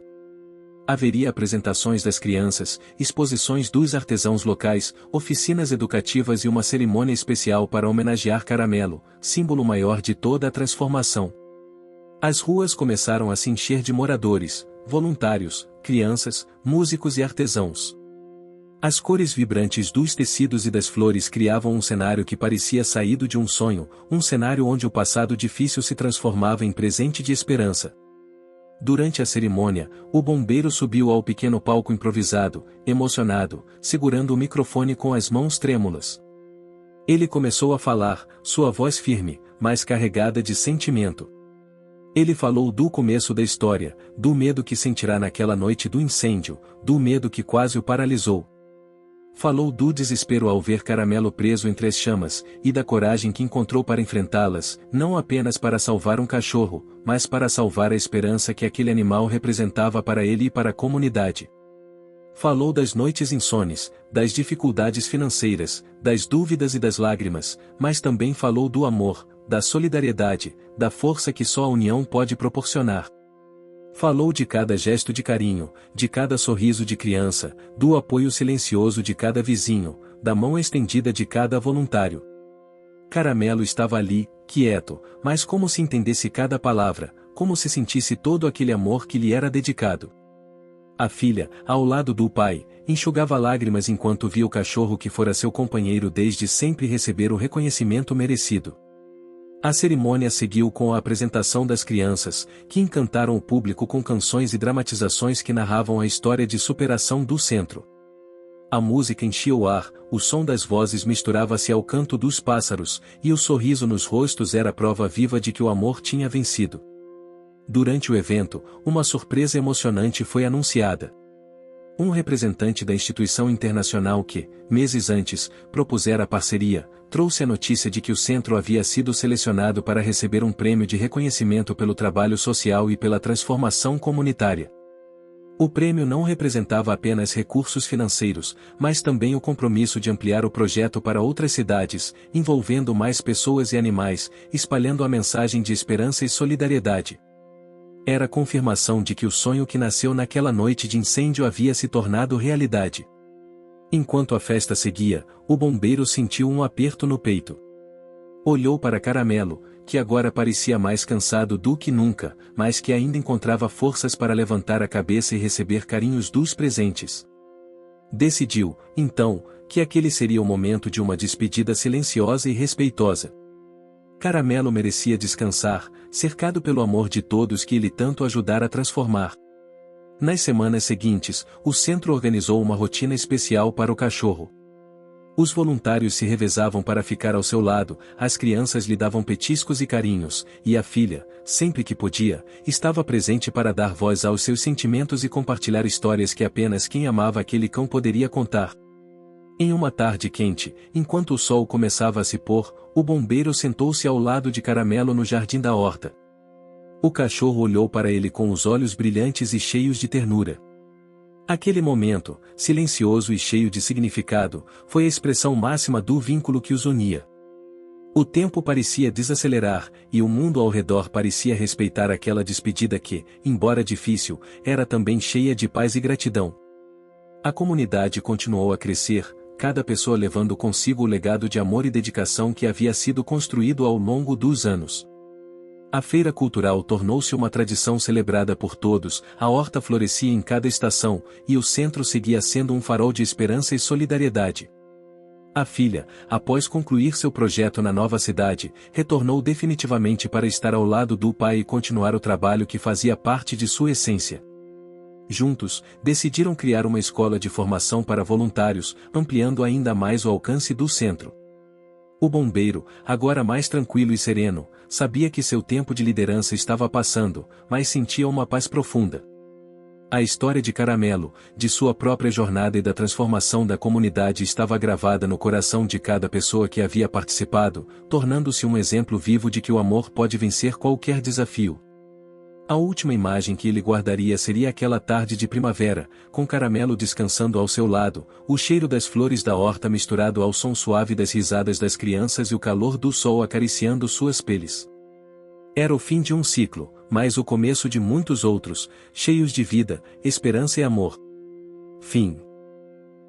Haveria apresentações das crianças, exposições dos artesãos locais, oficinas educativas e uma cerimônia especial para homenagear Caramelo, símbolo maior de toda a transformação. As ruas começaram a se encher de moradores, voluntários, crianças, músicos e artesãos. As cores vibrantes dos tecidos e das flores criavam um cenário que parecia saído de um sonho, um cenário onde o passado difícil se transformava em presente de esperança. Durante a cerimônia, o bombeiro subiu ao pequeno palco improvisado, emocionado, segurando o microfone com as mãos trêmulas. Ele começou a falar, sua voz firme, mas carregada de sentimento. Ele falou do começo da história, do medo que sentirá naquela noite do incêndio, do medo que quase o paralisou. Falou do desespero ao ver Caramelo preso entre as chamas, e da coragem que encontrou para enfrentá-las, não apenas para salvar um cachorro, mas para salvar a esperança que aquele animal representava para ele e para a comunidade. Falou das noites insones, das dificuldades financeiras, das dúvidas e das lágrimas, mas também falou do amor, da solidariedade, da força que só a união pode proporcionar. Falou de cada gesto de carinho, de cada sorriso de criança, do apoio silencioso de cada vizinho, da mão estendida de cada voluntário. Caramelo estava ali, quieto, mas como se entendesse cada palavra, como se sentisse todo aquele amor que lhe era dedicado. A filha, ao lado do pai, enxugava lágrimas enquanto via o cachorro que fora seu companheiro desde sempre receber o reconhecimento merecido. A cerimônia seguiu com a apresentação das crianças, que encantaram o público com canções e dramatizações que narravam a história de superação do centro. A música enchia o ar, o som das vozes misturava-se ao canto dos pássaros, e o sorriso nos rostos era a prova viva de que o amor tinha vencido. Durante o evento, uma surpresa emocionante foi anunciada. Um representante da instituição internacional que, meses antes, propusera a parceria, trouxe a notícia de que o centro havia sido selecionado para receber um prêmio de reconhecimento pelo trabalho social e pela transformação comunitária. O prêmio não representava apenas recursos financeiros, mas também o compromisso de ampliar o projeto para outras cidades, envolvendo mais pessoas e animais, espalhando a mensagem de esperança e solidariedade. Era a confirmação de que o sonho que nasceu naquela noite de incêndio havia se tornado realidade. Enquanto a festa seguia, o bombeiro sentiu um aperto no peito. Olhou para Caramelo, que agora parecia mais cansado do que nunca, mas que ainda encontrava forças para levantar a cabeça e receber carinhos dos presentes. Decidiu, então, que aquele seria o momento de uma despedida silenciosa e respeitosa. Caramelo merecia descansar, cercado pelo amor de todos que ele tanto ajudara a transformar. Nas semanas seguintes, o centro organizou uma rotina especial para o cachorro. Os voluntários se revezavam para ficar ao seu lado, as crianças lhe davam petiscos e carinhos, e a filha, sempre que podia, estava presente para dar voz aos seus sentimentos e compartilhar histórias que apenas quem amava aquele cão poderia contar. Em uma tarde quente, enquanto o sol começava a se pôr, o bombeiro sentou-se ao lado de Caramelo no jardim da horta. O cachorro olhou para ele com os olhos brilhantes e cheios de ternura. Aquele momento, silencioso e cheio de significado, foi a expressão máxima do vínculo que os unia. O tempo parecia desacelerar, e o mundo ao redor parecia respeitar aquela despedida que, embora difícil, era também cheia de paz e gratidão. A comunidade continuou a crescer, cada pessoa levando consigo o legado de amor e dedicação que havia sido construído ao longo dos anos. A feira cultural tornou-se uma tradição celebrada por todos, a horta florescia em cada estação, e o centro seguia sendo um farol de esperança e solidariedade. A filha, após concluir seu projeto na nova cidade, retornou definitivamente para estar ao lado do pai e continuar o trabalho que fazia parte de sua essência. Juntos, decidiram criar uma escola de formação para voluntários, ampliando ainda mais o alcance do centro. O bombeiro, agora mais tranquilo e sereno, sabia que seu tempo de liderança estava passando, mas sentia uma paz profunda. A história de Caramelo, de sua própria jornada e da transformação da comunidade estava gravada no coração de cada pessoa que havia participado, tornando-se um exemplo vivo de que o amor pode vencer qualquer desafio. A última imagem que ele guardaria seria aquela tarde de primavera, com Caramelo descansando ao seu lado, o cheiro das flores da horta misturado ao som suave das risadas das crianças e o calor do sol acariciando suas peles. Era o fim de um ciclo, mas o começo de muitos outros, cheios de vida, esperança e amor. Fim.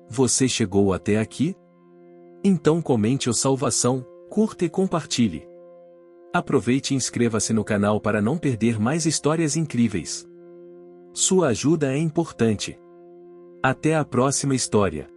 Você chegou até aqui? Então comente o salvação, curta e compartilhe. Aproveite e inscreva-se no canal para não perder mais histórias incríveis. Sua ajuda é importante. Até a próxima história.